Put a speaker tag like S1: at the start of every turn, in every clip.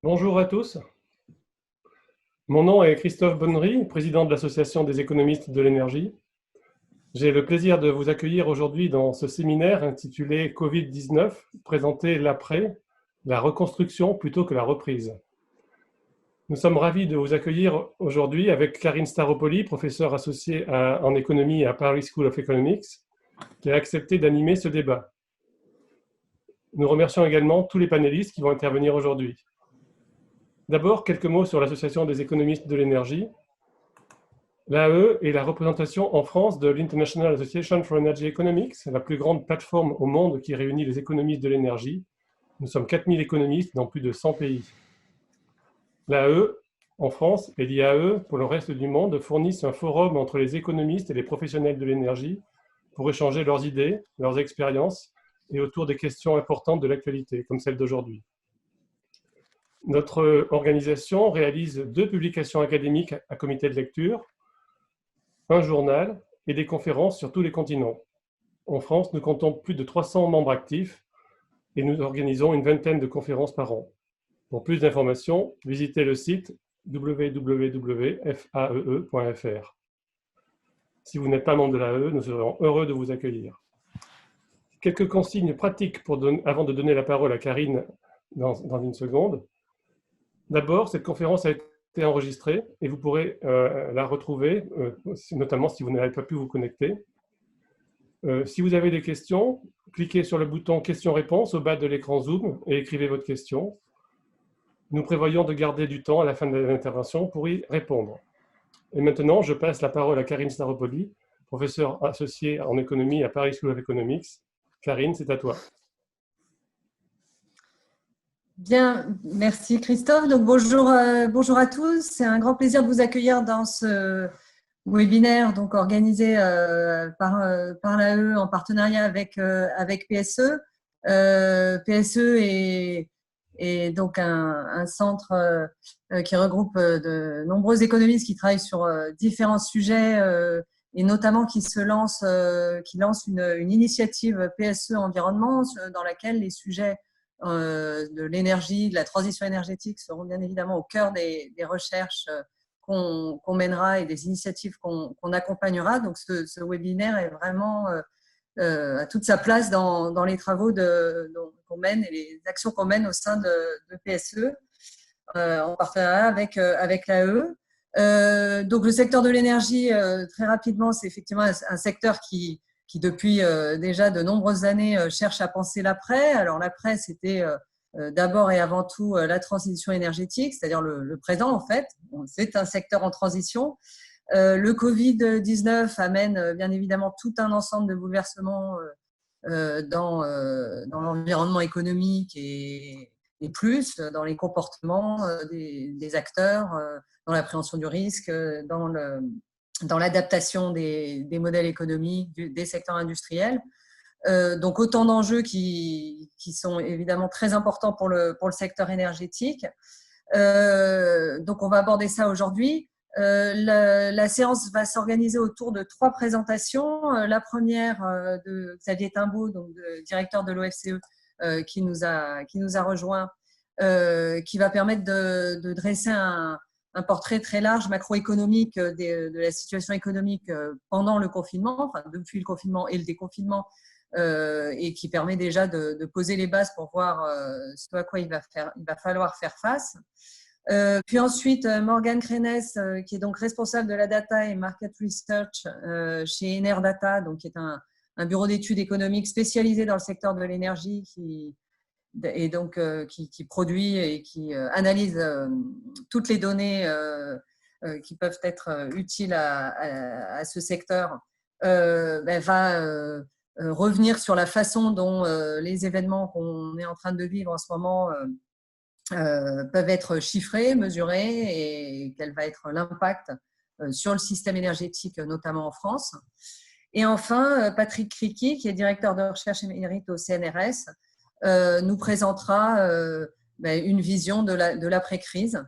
S1: Bonjour à tous. Mon nom est Christophe Bonnery, président de l'Association des économistes de l'énergie. J'ai le plaisir de vous accueillir aujourd'hui dans ce séminaire intitulé Covid-19, présenter l'après, la reconstruction plutôt que la reprise. Nous sommes ravis de vous accueillir aujourd'hui avec Karine Staropoli, professeure associée en économie à Paris School of Economics, qui a accepté d'animer ce débat. Nous remercions également tous les panélistes qui vont intervenir aujourd'hui. D'abord, quelques mots sur l'Association des économistes de l'énergie. L'AE est la représentation en France de l'International Association for Energy Economics, la plus grande plateforme au monde qui réunit les économistes de l'énergie. Nous sommes 4000 économistes dans plus de 100 pays. L'AE, en France, et l'IAE, pour le reste du monde, fournissent un forum entre les économistes et les professionnels de l'énergie pour échanger leurs idées, leurs expériences et autour des questions importantes de l'actualité, comme celle d'aujourd'hui. Notre organisation réalise 2 publications académiques à comité de lecture, un journal et des conférences sur tous les continents. En France, nous comptons plus de 300 membres actifs et nous organisons une vingtaine de conférences par an. Pour plus d'informations, visitez le site www.faee.fr. Si vous n'êtes pas membre de l'AE, nous serons heureux de vous accueillir. Quelques consignes pratiques avant de donner la parole à Karine dans une seconde. D'abord, cette conférence a été enregistrée et vous pourrez la retrouver, notamment si vous n'avez pas pu vous connecter. Si vous avez des questions, cliquez sur le bouton questions-réponses au bas de l'écran Zoom et écrivez votre question. Nous prévoyons de garder du temps à la fin de l'intervention pour y répondre. Et maintenant, je passe la parole à Karine Staropoli, professeure associée en économie à Paris School of Economics. Karine, c'est à toi.
S2: Bien, merci Christophe. Donc bonjour à tous. C'est un grand plaisir de vous accueillir dans ce webinaire donc organisé par l'AE en partenariat avec PSE. PSE est donc un centre qui regroupe de nombreux économistes qui travaillent sur différents sujets et notamment qui lance une initiative PSE environnement dans laquelle les sujets de l'énergie, de la transition énergétique seront bien évidemment au cœur des recherches qu'on mènera et des initiatives qu'on accompagnera. Donc ce webinaire est vraiment à toute sa place dans les travaux qu'on mène et les actions qu'on mène au sein de PSE en partenariat avec l'AE. Donc le secteur de l'énergie, très rapidement, c'est effectivement un secteur qui depuis déjà de nombreuses années cherche à penser l'après. Alors l'après, c'était d'abord et avant tout la transition énergétique, c'est-à-dire le présent en fait. C'est un secteur en transition. Le Covid-19 amène bien évidemment tout un ensemble de bouleversements dans l'environnement économique et plus dans les comportements des acteurs, dans l'appréhension du risque, dans l'adaptation des modèles économiques des secteurs industriels. Donc autant d'enjeux qui sont évidemment très importants pour le secteur énergétique. Donc on va aborder ça aujourd'hui. La séance va s'organiser autour de 3 présentations. La première de Xavier Timbaud, donc directeur de l'OFCE, qui nous a rejoint, qui va permettre de dresser un portrait très large macroéconomique de la situation économique pendant le confinement, enfin depuis le confinement et le déconfinement, et qui permet déjà de poser les bases pour voir ce à quoi il va falloir faire face. Puis ensuite, Morgane Crenes, qui est donc responsable de la data et market research chez Enerdata, donc qui est un bureau d'études économiques spécialisé dans le secteur de l'énergie et donc qui produit et qui analyse toutes les données qui peuvent être utiles à ce secteur, va revenir sur la façon dont les événements qu'on est en train de vivre en ce moment peuvent être chiffrés, mesurés, et quel va être l'impact sur le système énergétique, notamment en France. Et enfin, Patrick Criqui, qui est directeur de recherche émérite au CNRS, nous présentera une vision de l'après-crise,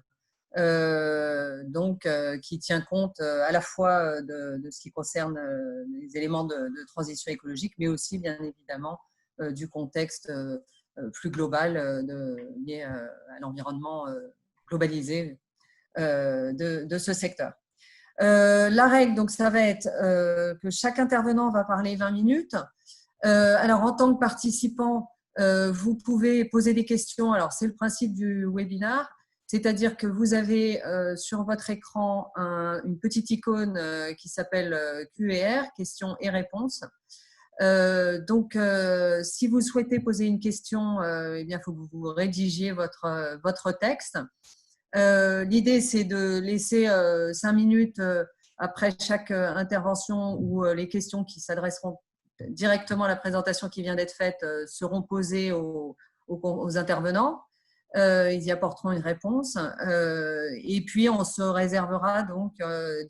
S2: qui tient compte à la fois de ce qui concerne les éléments de transition écologique, mais aussi bien évidemment du contexte plus globale liée à l'environnement globalisé de ce secteur. La règle, donc, ça va être que chaque intervenant va parler 20 minutes. Alors, en tant que participant, vous pouvez poser des questions. Alors, c'est le principe du webinar, c'est-à-dire que vous avez sur votre écran une petite icône qui s'appelle Q&R, questions et réponses. Donc, si vous souhaitez poser une question, eh bien, il faut que vous rédigiez votre texte. L'idée, c'est de laisser 5 minutes après chaque intervention où les questions qui s'adresseront directement à la présentation qui vient d'être faite seront posées aux intervenants. Ils y apporteront une réponse. Et puis, on se réservera donc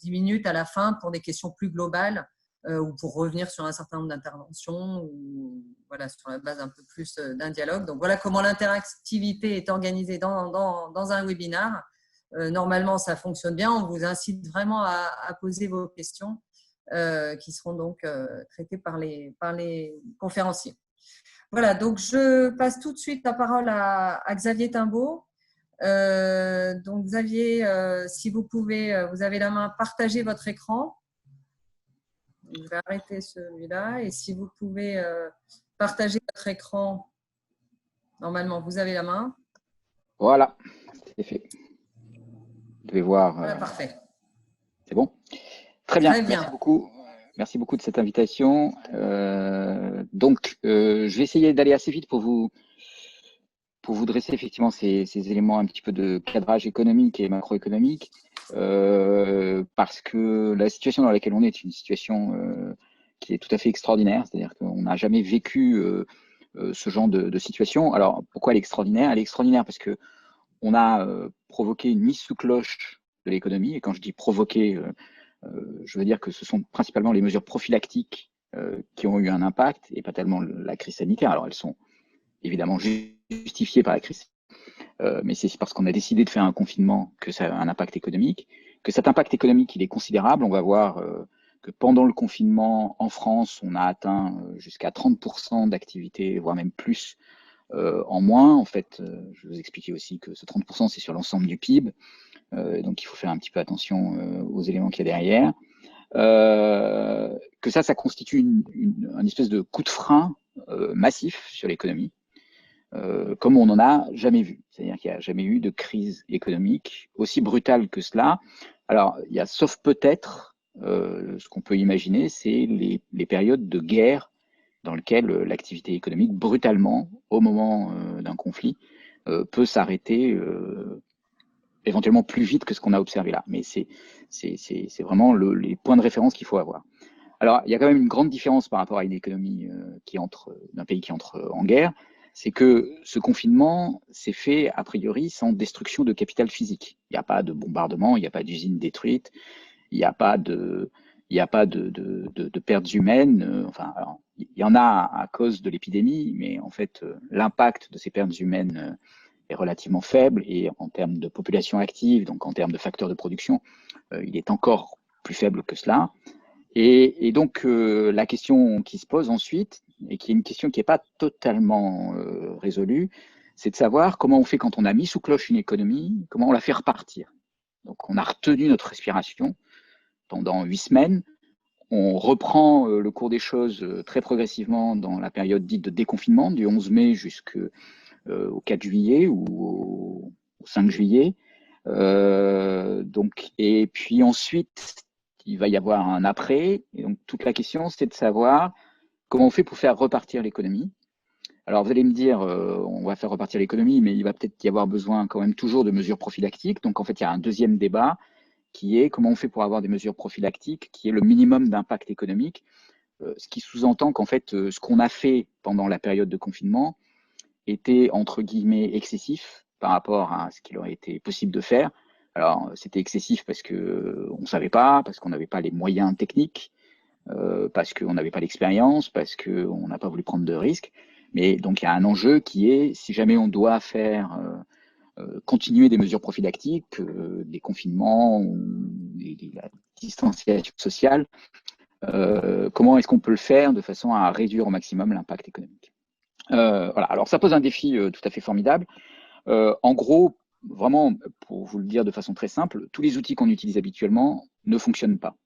S2: 10 minutes à la fin pour des questions plus globales ou pour revenir sur un certain nombre d'interventions ou voilà, sur la base un peu plus d'un dialogue. Donc, voilà comment l'interactivité est organisée dans un webinar. Normalement, ça fonctionne bien. On vous incite vraiment à poser vos questions qui seront donc traitées par les conférenciers. Voilà, donc je passe tout de suite la parole à Xavier Timbaud. Donc Xavier, si vous pouvez, vous avez la main, partagez votre écran. Je vais arrêter celui-là. Et si vous pouvez partager votre écran, normalement, vous avez la main.
S3: Voilà, c'est fait. Vous devez voir.
S2: Voilà, parfait.
S3: C'est bon? Très bien.
S2: Très bien.
S3: Merci beaucoup. Merci beaucoup de cette invitation. Donc, je vais essayer d'aller assez vite pour vous dresser effectivement ces éléments un petit peu de cadrage économique et macroéconomique, parce que la situation dans laquelle on est une situation qui est tout à fait extraordinaire, c'est-à-dire qu'on n'a jamais vécu ce genre de situation. Alors, pourquoi elle est extraordinaire? Elle est extraordinaire parce que on a provoqué une mise sous cloche de l'économie, et quand je dis provoquer, je veux dire que ce sont principalement les mesures prophylactiques qui ont eu un impact, et pas tellement la crise sanitaire. Alors, elles sont évidemment justifiées par la crise, mais c'est parce qu'on a décidé de faire un confinement que ça a un impact économique, que cet impact économique, il est considérable. On va voir que pendant le confinement, en France, on a atteint jusqu'à 30% d'activité, voire même plus, en moins. En fait, je vais vous expliquer aussi que ce 30%, c'est sur l'ensemble du PIB. Donc, il faut faire un petit peu attention aux éléments qu'il y a derrière. Que ça constitue un espèce de coup de frein massif sur l'économie, comme on n'en a jamais vu. C'est-à-dire qu'il n'y a jamais eu de crise économique aussi brutale que cela. Alors, il y a, sauf peut-être, ce qu'on peut imaginer, c'est les périodes de guerre dans lesquelles l'activité économique, brutalement, au moment d'un conflit, peut s'arrêter éventuellement plus vite que ce qu'on a observé là. Mais c'est vraiment les points de référence qu'il faut avoir. Alors, il y a quand même une grande différence par rapport à une économie d'un pays qui entre en guerre, c'est que ce confinement s'est fait a priori sans destruction de capital physique. Il n'y a pas de bombardement, il n'y a pas d'usine détruite, il n'y a pas de pertes humaines. Enfin, alors, il y en a à cause de l'épidémie, mais en fait, l'impact de ces pertes humaines est relativement faible, et en termes de population active, donc en termes de facteurs de production, il est encore plus faible que cela. Et donc, la question qui se pose ensuite, et qui est une question qui n'est pas totalement résolue, c'est de savoir comment on fait quand on a mis sous cloche une économie, comment on la fait repartir. Donc, on a retenu notre respiration pendant 8 semaines. On reprend le cours des choses très progressivement dans la période dite de déconfinement, du 11 mai jusqu'au 4 juillet ou au 5 juillet. Donc, et puis ensuite, il va y avoir un après. Et donc, toute la question, c'est de savoir comment on fait pour faire repartir l'économie. Alors, vous allez me dire, on va faire repartir l'économie, mais il va peut-être y avoir besoin quand même toujours de mesures prophylactiques. Donc, en fait, il y a un deuxième débat qui est comment on fait pour avoir des mesures prophylactiques, qui est le minimum d'impact économique, ce qui sous-entend qu'en fait, ce qu'on a fait pendant la période de confinement était, entre guillemets, excessif par rapport à ce qu'il aurait été possible de faire. Alors, c'était excessif parce qu'on ne savait pas, parce qu'on n'avait pas les moyens techniques, parce qu'on n'avait pas l'expérience, parce qu'on n'a pas voulu prendre de risques. Mais donc, il y a un enjeu qui est, si jamais on doit faire continuer des mesures prophylactiques, des confinements, ou la distanciation sociale, comment est-ce qu'on peut le faire de façon à réduire au maximum l'impact économique? Voilà. Alors, ça pose un défi tout à fait formidable. En gros, vraiment, pour vous le dire de façon très simple, tous les outils qu'on utilise habituellement ne fonctionnent pas.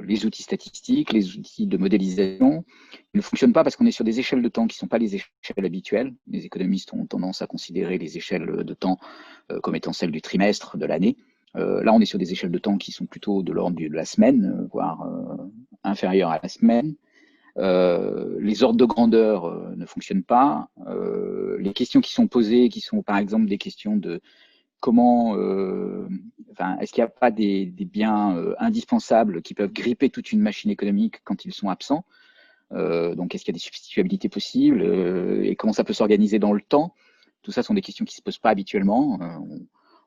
S3: Les outils statistiques, les outils de modélisation ne fonctionnent pas parce qu'on est sur des échelles de temps qui ne sont pas les échelles habituelles. Les économistes ont tendance à considérer les échelles de temps comme étant celles du trimestre, de l'année. Là, on est sur des échelles de temps qui sont plutôt de l'ordre de la semaine, voire inférieures à la semaine. Les ordres de grandeur ne fonctionnent pas. Les questions qui sont posées, qui sont par exemple des questions de comment, est-ce qu'il n'y a pas des biens indispensables qui peuvent gripper toute une machine économique quand ils sont absents? Donc, est-ce qu'il y a des substituabilités possibles et comment ça peut s'organiser dans le temps? Tout ça sont des questions qui ne se posent pas habituellement.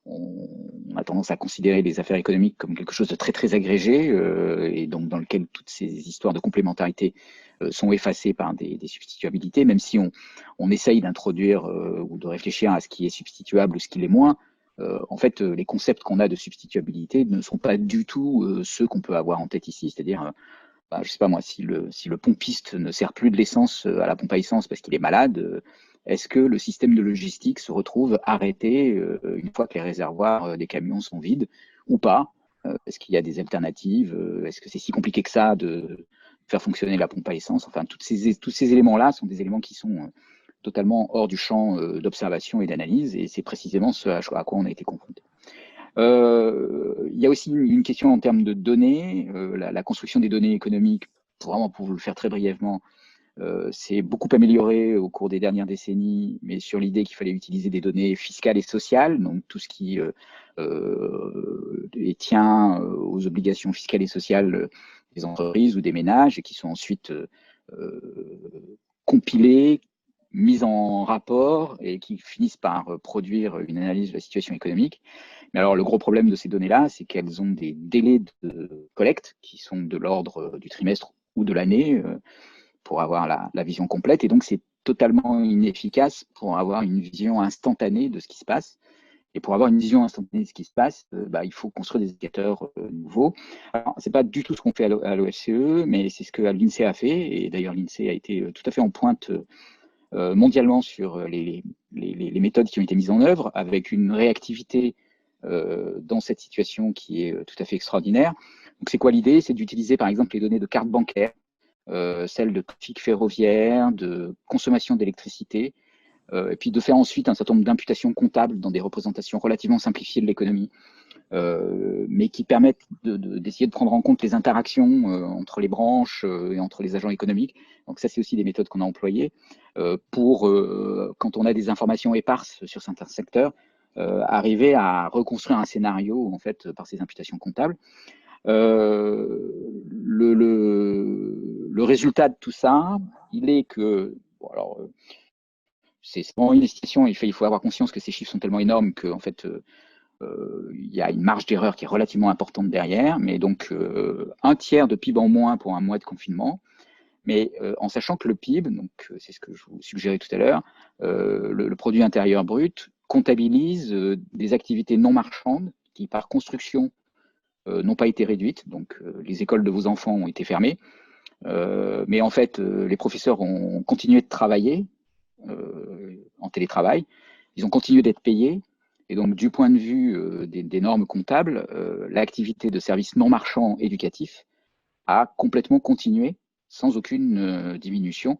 S3: On a tendance à considérer les affaires économiques comme quelque chose de très très agrégé et donc dans lequel toutes ces histoires de complémentarité sont effacées par des substituabilités, même si on essaye d'introduire ou de réfléchir à ce qui est substituable ou ce qui l'est moins. En fait, les concepts qu'on a de substituabilité ne sont pas du tout ceux qu'on peut avoir en tête ici, c'est-à-dire je sais pas moi, si le pompiste ne sert plus de l'essence à la pompe à essence parce qu'il est malade, est-ce que le système de logistique se retrouve arrêté une fois que les réservoirs des camions sont vides ou pas? Est-ce qu'il y a des alternatives? Est-ce que c'est si compliqué que ça de faire fonctionner la pompe à essence? Enfin, tous ces éléments-là sont des éléments qui sont totalement hors du champ d'observation et d'analyse, et c'est précisément ce à quoi on a été confronté. Il y a aussi une question en termes de données, la construction des données économiques, pour vous le faire très brièvement, c'est beaucoup amélioré au cours des dernières décennies, mais sur l'idée qu'il fallait utiliser des données fiscales et sociales, donc tout ce qui tient aux obligations fiscales et sociales des entreprises ou des ménages, et qui sont ensuite compilées, mises en rapport, et qui finissent par produire une analyse de la situation économique. Mais alors, le gros problème de ces données-là, c'est qu'elles ont des délais de collecte qui sont de l'ordre du trimestre ou de l'année pour avoir la vision complète. Et donc, c'est totalement inefficace pour avoir une vision instantanée de ce qui se passe. Et pour avoir une vision instantanée de ce qui se passe, il faut construire des indicateurs nouveaux. Alors, c'est pas du tout ce qu'on fait à l'OFCE, mais c'est ce que l'INSEE a fait. Et d'ailleurs, l'INSEE a été tout à fait en pointe mondialement sur les méthodes qui ont été mises en œuvre, avec une réactivité dans cette situation qui est tout à fait extraordinaire. Donc, c'est quoi l'idée? C'est d'utiliser par exemple les données de cartes bancaires, celles de trafic ferroviaire, de consommation d'électricité, et puis de faire ensuite un certain nombre d'imputations comptables dans des représentations relativement simplifiées de l'économie, mais qui permettent d'essayer de prendre en compte les interactions entre les branches et entre les agents économiques. Donc ça, c'est aussi des méthodes qu'on a employées pour, quand on a des informations éparses sur certains secteurs, arriver à reconstruire un scénario en fait par ces imputations comptables. Le résultat de tout ça, il est que, c'est vraiment une estimation, il faut avoir conscience que ces chiffres sont tellement énormes qu'en fait, il y a une marge d'erreur qui est relativement importante derrière, mais donc un tiers de PIB en moins pour un mois de confinement, mais en sachant que le PIB, donc c'est ce que je vous suggérais tout à l'heure, le produit intérieur brut comptabilise des activités non marchandes qui, par construction, n'ont pas été réduites. Donc les écoles de vos enfants ont été fermées, mais en fait, les professeurs ont continué de travailler en télétravail, ils ont continué d'être payés. Et donc, du point de vue des normes comptables, l'activité de services non marchands éducatifs a complètement continué sans aucune diminution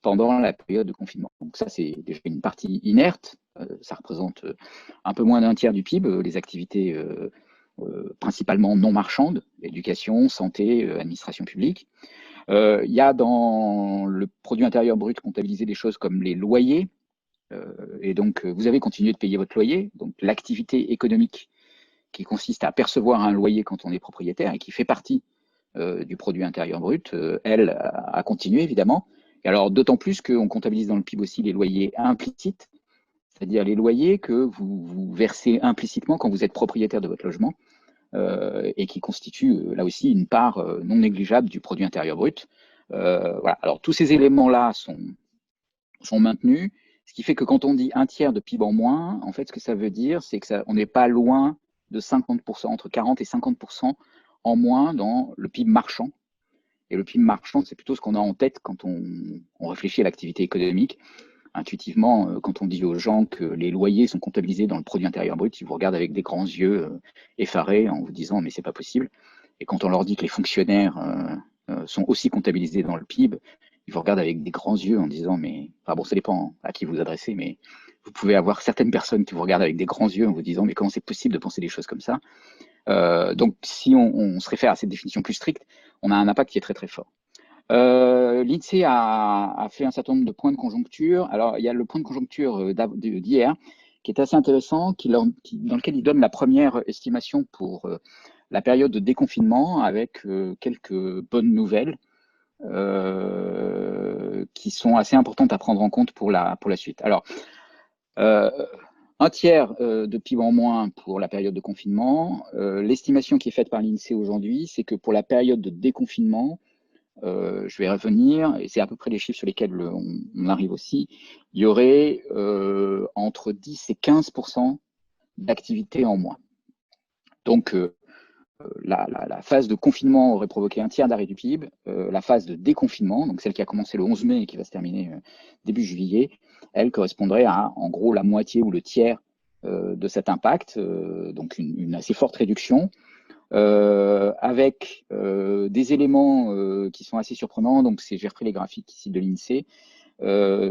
S3: pendant la période de confinement. Donc ça, c'est déjà une partie inerte. Ça représente un peu moins d'un tiers du PIB, les activités principalement non marchandes, éducation, santé, administration publique. Il y a dans le produit intérieur brut comptabilisé des choses comme les loyers, et donc vous avez continué de payer votre loyer. Donc l'activité économique qui consiste à percevoir un loyer quand on est propriétaire et qui fait partie du produit intérieur brut, elle a continué évidemment. Et alors d'autant plus qu'on comptabilise dans le PIB aussi les loyers implicites, c'est-à-dire les loyers que vous versez implicitement quand vous êtes propriétaire de votre logement, et qui constituent là aussi une part non négligeable du produit intérieur brut. Voilà. Alors tous ces éléments-là sont maintenus, ce qui fait que quand on dit un tiers de PIB en moins, en fait ce que ça veut dire, c'est qu'on n'est pas loin de 50%, entre 40 et 50% en moins dans le PIB marchand. Et le PIB marchand, c'est plutôt ce qu'on a en tête quand on réfléchit à l'activité économique. Intuitivement, quand on dit aux gens que les loyers sont comptabilisés dans le produit intérieur brut, ils vous regardent avec des grands yeux effarés en vous disant mais c'est pas possible. Et quand on leur dit que les fonctionnaires sont aussi comptabilisés dans le PIB, ils vous regardent avec des grands yeux en disant mais, enfin bon, ça dépend à qui vous adressez, mais vous pouvez avoir certaines personnes qui vous regardent avec des grands yeux en vous disant mais comment c'est possible de penser des choses comme ça. Donc si on se réfère à cette définition plus stricte, on a un impact qui est très très fort. L'INSEE a fait un certain nombre de points de conjoncture. Alors, il y a le point de conjoncture d'hier qui est assez intéressant, dans lequel il donne la première estimation pour la période de déconfinement avec quelques bonnes nouvelles qui sont assez importantes à prendre en compte pour la suite. Alors, un tiers de PIB en moins pour la période de confinement. L'estimation qui est faite par l'INSEE aujourd'hui, c'est que pour la période de déconfinement, je vais revenir, et c'est à peu près les chiffres sur lesquels on arrive aussi, il y aurait entre 10 et 15% d'activité en moins. Donc, la phase de confinement aurait provoqué un tiers d'arrêt du PIB. La phase de déconfinement, donc celle qui a commencé le 11 mai et qui va se terminer début juillet, elle correspondrait à, en gros, la moitié ou le tiers de cet impact, donc une assez forte réduction. Avec des éléments qui sont assez surprenants. Donc, j'ai repris les graphiques ici de l'INSEE,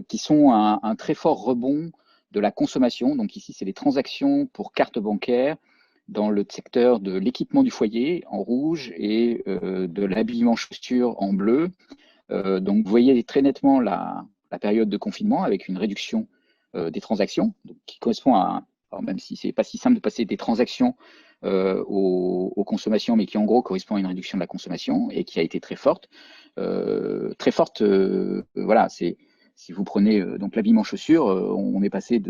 S3: qui sont un très fort rebond de la consommation. Donc ici, c'est les transactions pour carte bancaire dans le secteur de l'équipement du foyer en rouge et de l'habillement chaussures en bleu. Donc, vous voyez très nettement la période de confinement avec une réduction des transactions, donc, qui correspond à, alors même si c'est pas si simple de passer des transactions aux consommations, mais qui en gros correspond à une réduction de la consommation et qui a été très forte. Voilà, si vous prenez donc l'habillement chaussures, on est passé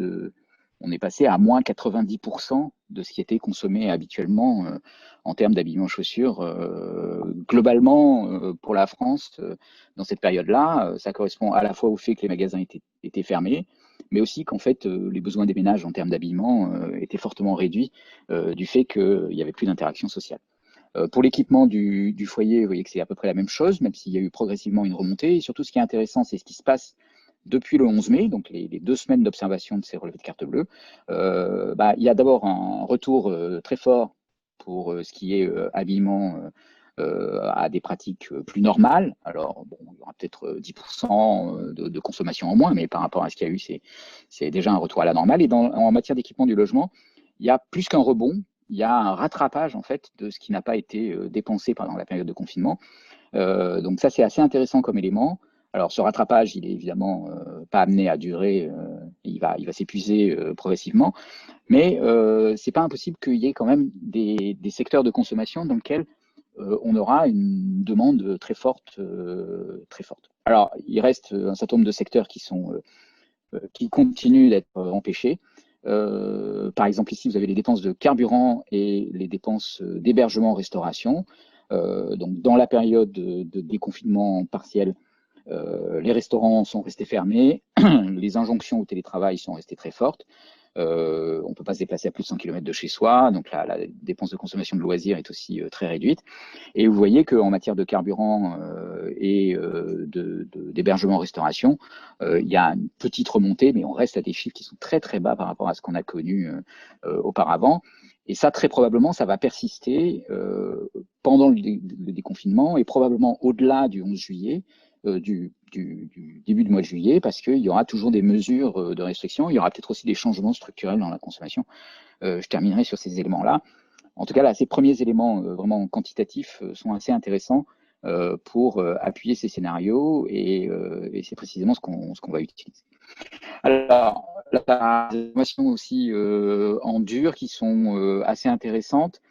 S3: à moins 90% de ce qui était consommé habituellement en termes d'habillement chaussures. Globalement, pour la France, dans cette période-là, ça correspond à la fois au fait que les magasins étaient fermés, mais aussi qu'en fait, les besoins des ménages en termes d'habillement étaient fortement réduits du fait qu'il n'y avait plus d'interaction sociale. Pour l'équipement du foyer, vous voyez que c'est à peu près la même chose, même s'il y a eu progressivement une remontée. Et surtout, ce qui est intéressant, c'est ce qui se passe depuis le 11 mai, donc les 2 semaines d'observation de ces relevés de carte bleue. Il y a d'abord un retour très fort pour ce qui est habillement à des pratiques plus normales. Alors, bon, il y aura peut-être 10% de consommation en moins, mais par rapport à ce qu'il y a eu, c'est déjà un retour à la normale. Et en matière d'équipement du logement, il y a plus qu'un rebond, il y a un rattrapage en fait de ce qui n'a pas été dépensé pendant la période de confinement. Donc ça, c'est assez intéressant comme élément. Alors ce rattrapage, il est évidemment pas amené à durer, il va s'épuiser progressivement, mais c'est pas impossible qu'il y ait quand même des secteurs de consommation dans lesquels on aura une demande très forte, très forte. Alors il reste un certain nombre de secteurs qui continuent d'être empêchés. Par exemple, ici, vous avez les dépenses de carburant et les dépenses d'hébergement-restauration. Donc, dans la période de déconfinement partiel, les restaurants sont restés fermés, les injonctions au télétravail sont restées très fortes. On ne peut pas se déplacer à plus de 100 km de chez soi, donc la dépense de consommation de loisirs est aussi très réduite. Et vous voyez qu'en matière de carburant et d'hébergement-restauration, il y a une petite remontée, mais on reste à des chiffres qui sont très très bas par rapport à ce qu'on a connu auparavant. Et ça, très probablement, ça va persister pendant le déconfinement et probablement au-delà du 11 juillet, du début du mois de juillet, parce qu'il y aura toujours des mesures de restriction. Il y aura peut-être aussi des changements structurels dans la consommation. Je terminerai sur ces éléments-là. En tout cas, là, ces premiers éléments vraiment quantitatifs sont assez intéressants pour appuyer ces scénarios et c'est précisément ce qu'on va utiliser. Alors, la informations aussi en dur qui sont assez intéressantes,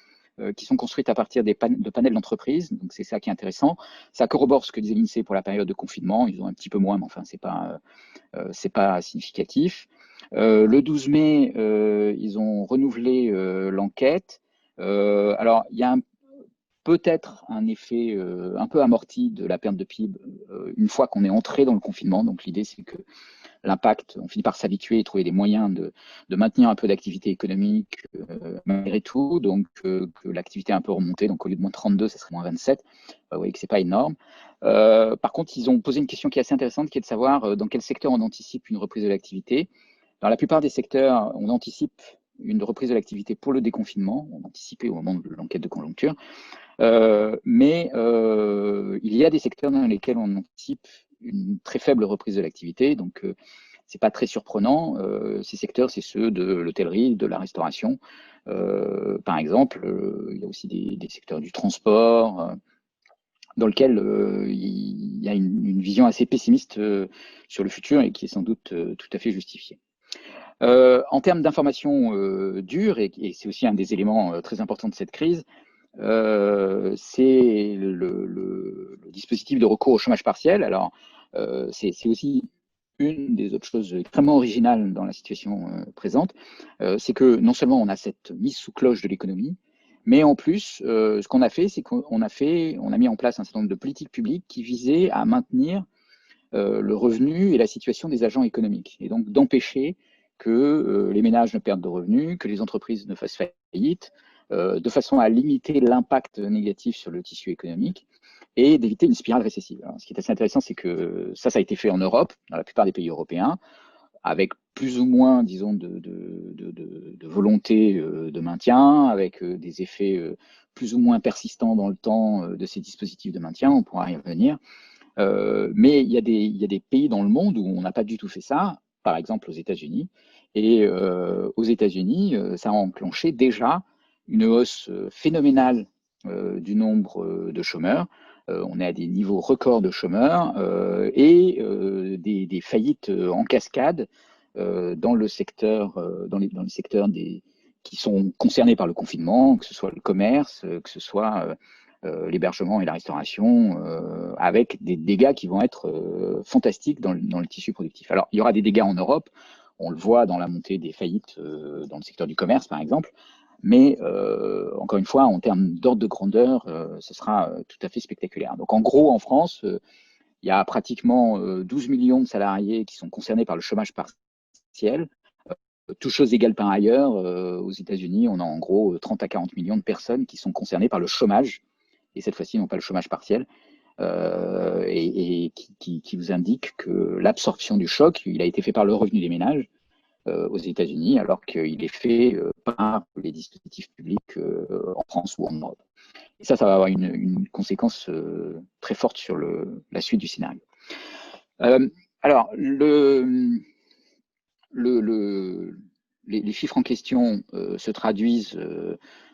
S3: qui sont construites à partir de panels d'entreprises. Donc, c'est ça qui est intéressant. Ça corrobore ce que disait l'INSEE pour la période de confinement. Ils ont un petit peu moins, mais enfin, c'est pas significatif. Le 12 mai, ils ont renouvelé l'enquête. Alors, il y a peut-être un effet un peu amorti de la perte de PIB une fois qu'on est entré dans le confinement. Donc l'idée, c'est que l'impact, on finit par s'habituer et trouver des moyens de maintenir un peu d'activité économique malgré tout, donc que l'activité est un peu remontée, donc au lieu de moins 32, ça serait moins 27. Vous voyez que c'est pas énorme. Par contre, ils ont posé une question qui est assez intéressante, qui est de savoir dans quel secteur on anticipe une reprise de l'activité. Dans la plupart des secteurs, on anticipe une reprise de l'activité pour le déconfinement, on anticipait au moment de l'enquête de conjoncture, mais il y a des secteurs dans lesquels on anticipe une très faible reprise de l'activité, donc c'est pas très surprenant. Ces secteurs, c'est ceux de l'hôtellerie, de la restauration, par exemple. Il y a aussi des secteurs du transport, dans lequel il y a une vision assez pessimiste sur le futur et qui est sans doute tout à fait justifiée. En termes d'informations dures, et c'est aussi un des éléments très importants de cette crise, c'est le dispositif de recours au chômage partiel. Alors, c'est aussi une des autres choses extrêmement originales dans la situation présente, c'est que non seulement on a cette mise sous cloche de l'économie, mais en plus, ce qu'on a fait, c'est qu'on a mis en place un certain nombre de politiques publiques qui visaient à maintenir le revenu et la situation des agents économiques, et donc d'empêcher que les ménages ne perdent de revenus, que les entreprises ne fassent faillite, de façon à limiter l'impact négatif sur le tissu économique et d'éviter une spirale récessive. Alors, ce qui est assez intéressant, c'est que ça a été fait en Europe, dans la plupart des pays européens, avec plus ou moins, disons, de volonté de maintien, avec des effets plus ou moins persistants dans le temps de ces dispositifs de maintien, on pourra y revenir. Mais il y a des pays dans le monde où on n'a pas du tout fait ça, par exemple aux États-Unis. Et aux États-Unis, ça a enclenché déjà une hausse phénoménale du nombre de chômeurs. On est à des niveaux records de chômeurs et des faillites en cascade dans le secteur, dans les secteurs qui sont concernés par le confinement, que ce soit le commerce, que ce soit l'hébergement et la restauration, avec des dégâts qui vont être fantastiques dans le tissu productif. Alors, il y aura des dégâts en Europe, on le voit dans la montée des faillites dans le secteur du commerce, par exemple, mais encore une fois, en termes d'ordre de grandeur, ce sera tout à fait spectaculaire. Donc, en gros, en France, il y a pratiquement 12 millions de salariés qui sont concernés par le chômage partiel. Toutes choses égales par ailleurs, aux États-Unis, on a en gros 30 à 40 millions de personnes qui sont concernées par le chômage, et cette fois-ci non pas le chômage partiel, et qui vous indique que l'absorption du choc, il a été fait par le revenu des ménages aux États-Unis, alors qu'il est fait par les dispositifs publics en France ou en Europe. Et ça va avoir une conséquence très forte sur la suite du scénario. Alors, les chiffres en question se traduisent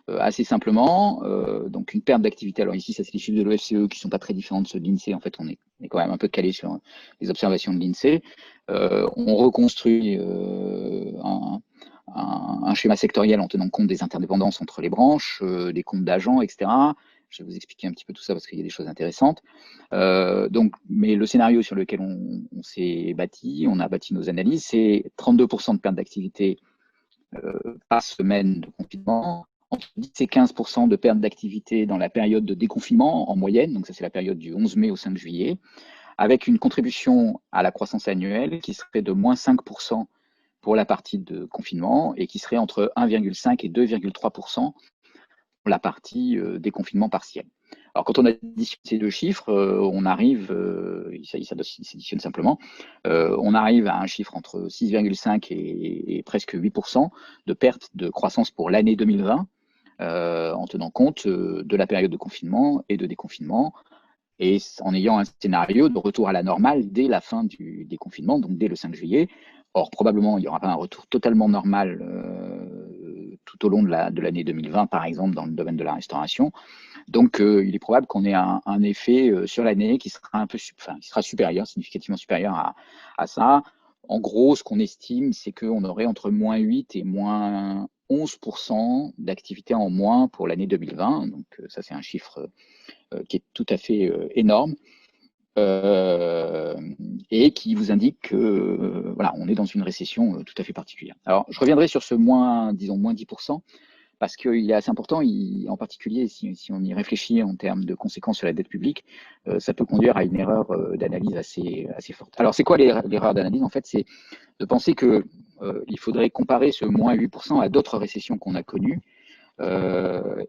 S3: assez simplement. Donc une perte d'activité. Alors ici, ça c'est les chiffres de l'OFCE qui ne sont pas très différents de ceux de l'INSEE. En fait, on est quand même un peu calé sur les observations de l'INSEE. On reconstruit un schéma sectoriel en tenant compte des interdépendances entre les branches, des comptes d'agents, etc. Je vais vous expliquer un petit peu tout ça parce qu'il y a des choses intéressantes. Mais le scénario sur lequel on s'est bâti, on a bâti nos analyses, c'est 32% de perte d'activité par semaine de confinement, entre 10 et 15% de perte d'activité dans la période de déconfinement en moyenne, donc ça c'est la période du 11 mai au 5 juillet, avec une contribution à la croissance annuelle qui serait de moins 5% pour la partie de confinement et qui serait entre 1,5 et 2,3% pour la partie déconfinement partiel. Alors, quand on additionne ces deux chiffres, on arrive, il s'additionne simplement, on arrive à un chiffre entre 6,5 et presque 8% de perte de croissance pour l'année 2020, en tenant compte de la période de confinement et de déconfinement, et en ayant un scénario de retour à la normale dès la fin du déconfinement, donc dès le 5 juillet. Or, probablement, il n'y aura pas un retour totalement normal tout au long de l'année 2020, par exemple, dans le domaine de la restauration. Donc, il est probable qu'on ait un effet sur l'année qui sera qui sera supérieur, significativement supérieur à ça. En gros, ce qu'on estime, c'est qu'on aurait entre moins 8 et moins 11% d'activité en moins pour l'année 2020. Donc, ça, c'est un chiffre qui est tout à fait énorme. Et qui vous indique que voilà, on est dans une récession tout à fait particulière. Alors, je reviendrai sur ce moins 10%, parce qu'il est assez important, en particulier si on y réfléchit en termes de conséquences sur la dette publique, ça peut conduire à une erreur d'analyse assez forte. Alors, c'est quoi l'erreur d'analyse? En fait, c'est de penser que il faudrait comparer ce moins 8% à d'autres récessions qu'on a connues.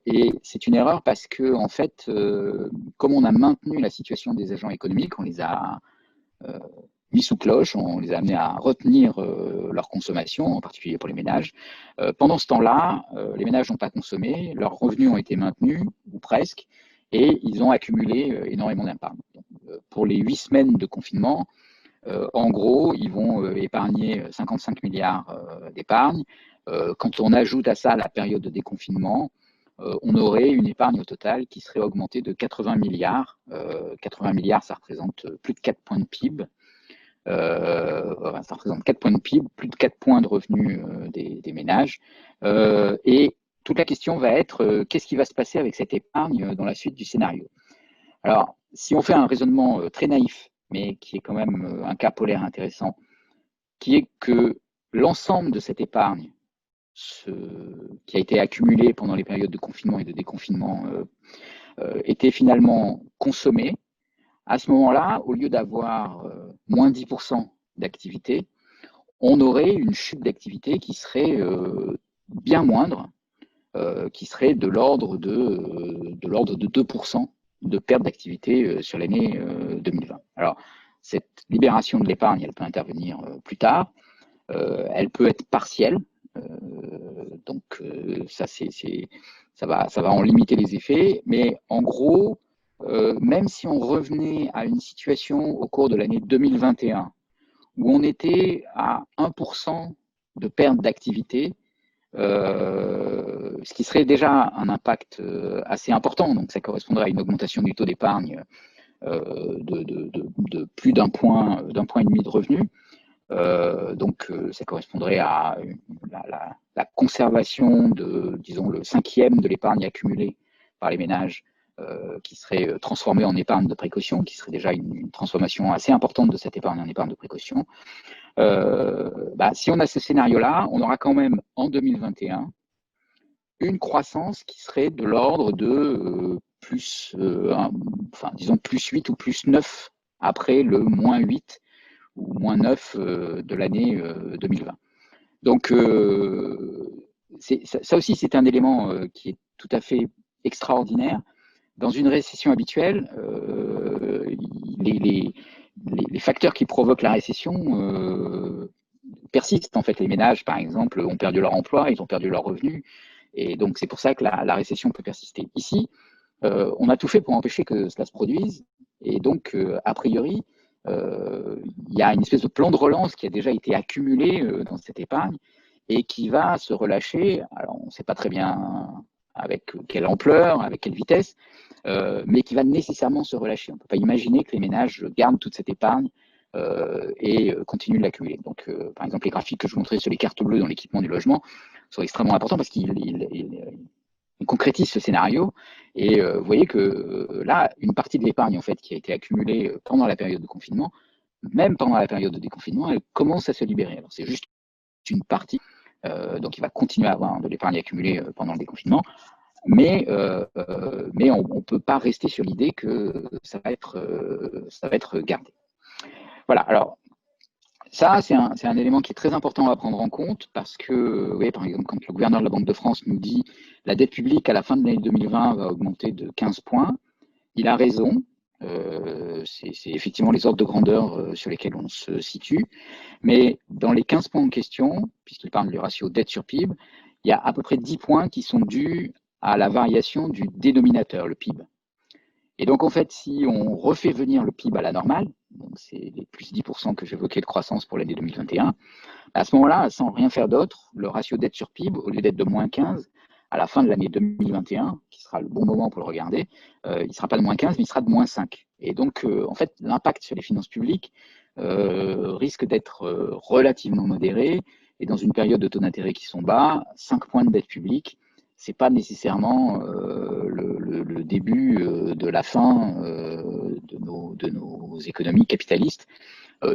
S3: Et c'est une erreur parce que, en fait, comme on a maintenu la situation des agents économiques, on les a mis sous cloche, on les a amenés à retenir leur consommation, en particulier pour les ménages. Pendant ce temps-là, les ménages n'ont pas consommé, leurs revenus ont été maintenus, ou presque, et ils ont accumulé énormément d'épargne. Pour les 8 semaines de confinement, en gros, ils vont épargner 55 milliards d'épargne. Quand on ajoute à ça la période de déconfinement, on aurait une épargne au total qui serait augmentée de 80 milliards. 80 milliards, ça représente plus de 4 points de PIB. Ça représente 4 points de PIB, plus de 4 points de revenus des ménages. Et toute la question va être qu'est-ce qui va se passer avec cette épargne dans la suite du scénario? Alors, si on fait un raisonnement très naïf, mais qui est quand même un cas polaire intéressant, qui est que l'ensemble de cette épargne qui a été accumulée pendant les périodes de confinement et de déconfinement était finalement consommée, à ce moment-là, au lieu d'avoir moins 10% d'activité, on aurait une chute d'activité qui serait bien moindre, qui serait de l'ordre de 2% de perte d'activité sur l'année 2020. Alors, cette libération de l'épargne, elle peut intervenir plus tard, elle peut être partielle, donc ça va en limiter les effets, mais en gros, même si on revenait à une situation au cours de l'année 2021 où on était à 1% de perte d'activité, ce qui serait déjà un impact assez important, donc ça correspondrait à une augmentation du taux d'épargne de plus d'un point et demi de revenu. Donc ça correspondrait à la conservation de, disons, le 5e de l'épargne accumulée par les ménages qui serait transformée en épargne de précaution, qui serait déjà une transformation assez importante de cette épargne en épargne de précaution. Si on a ce scénario-là, on aura quand même en 2021 une croissance qui serait de l'ordre de disons plus 8 ou plus 9 après le moins 8 ou moins 9 de l'année 2020. Donc, ça aussi, c'est un élément qui est tout à fait extraordinaire. Dans une récession habituelle, les facteurs qui provoquent la récession persistent. En fait, les ménages, par exemple, ont perdu leur emploi, ils ont perdu leurs revenus. Et donc, c'est pour ça que la récession peut persister. Ici, on a tout fait pour empêcher que cela se produise. Et donc, a priori, il y a une espèce de plan de relance qui a déjà été accumulé dans cette épargne et qui va se relâcher. Alors, on ne sait pas très bien avec quelle ampleur, avec quelle vitesse, mais qui va nécessairement se relâcher. On ne peut pas imaginer que les ménages gardent toute cette épargne et continuent de l'accumuler. Donc, par exemple, les graphiques que je vous montrais sur les cartes bleues dans l'équipement du logement sont extrêmement importants parce qu'ils concrétisent ce scénario. Et vous voyez que là, une partie de l'épargne en fait, qui a été accumulée pendant la période de confinement, même pendant la période de déconfinement, elle commence à se libérer. Alors, c'est juste une partie. Donc, il va continuer à avoir de l'épargne accumulée pendant le déconfinement. Mais on ne peut pas rester sur l'idée que ça va être gardé. Voilà, alors ça, c'est un élément qui est très important à prendre en compte parce que, vous voyez, par exemple, quand le gouverneur de la Banque de France nous dit la dette publique à la fin de l'année 2020 va augmenter de 15 points, il a raison. C'est effectivement les ordres de grandeur sur lesquels on se situe. Mais dans les 15 points en question, puisqu'il parle du ratio dette sur PIB, il y a à peu près 10 points qui sont dus à la variation du dénominateur, le PIB. Et donc, en fait, si on refait venir le PIB à la normale, donc c'est les plus 10% que j'évoquais de croissance pour l'année 2021, à ce moment-là, sans rien faire d'autre, le ratio dette sur PIB, au lieu d'être de moins 15, à la fin de l'année 2021, qui sera le bon moment pour le regarder, il ne sera pas de moins 15, mais il sera de moins 5. Et donc, en fait, l'impact sur les finances publiques risque d'être relativement modéré. Et dans une période de taux d'intérêt qui sont bas, 5 points de dette publique, ce n'est pas nécessairement le début de la fin de nos économies capitalistes.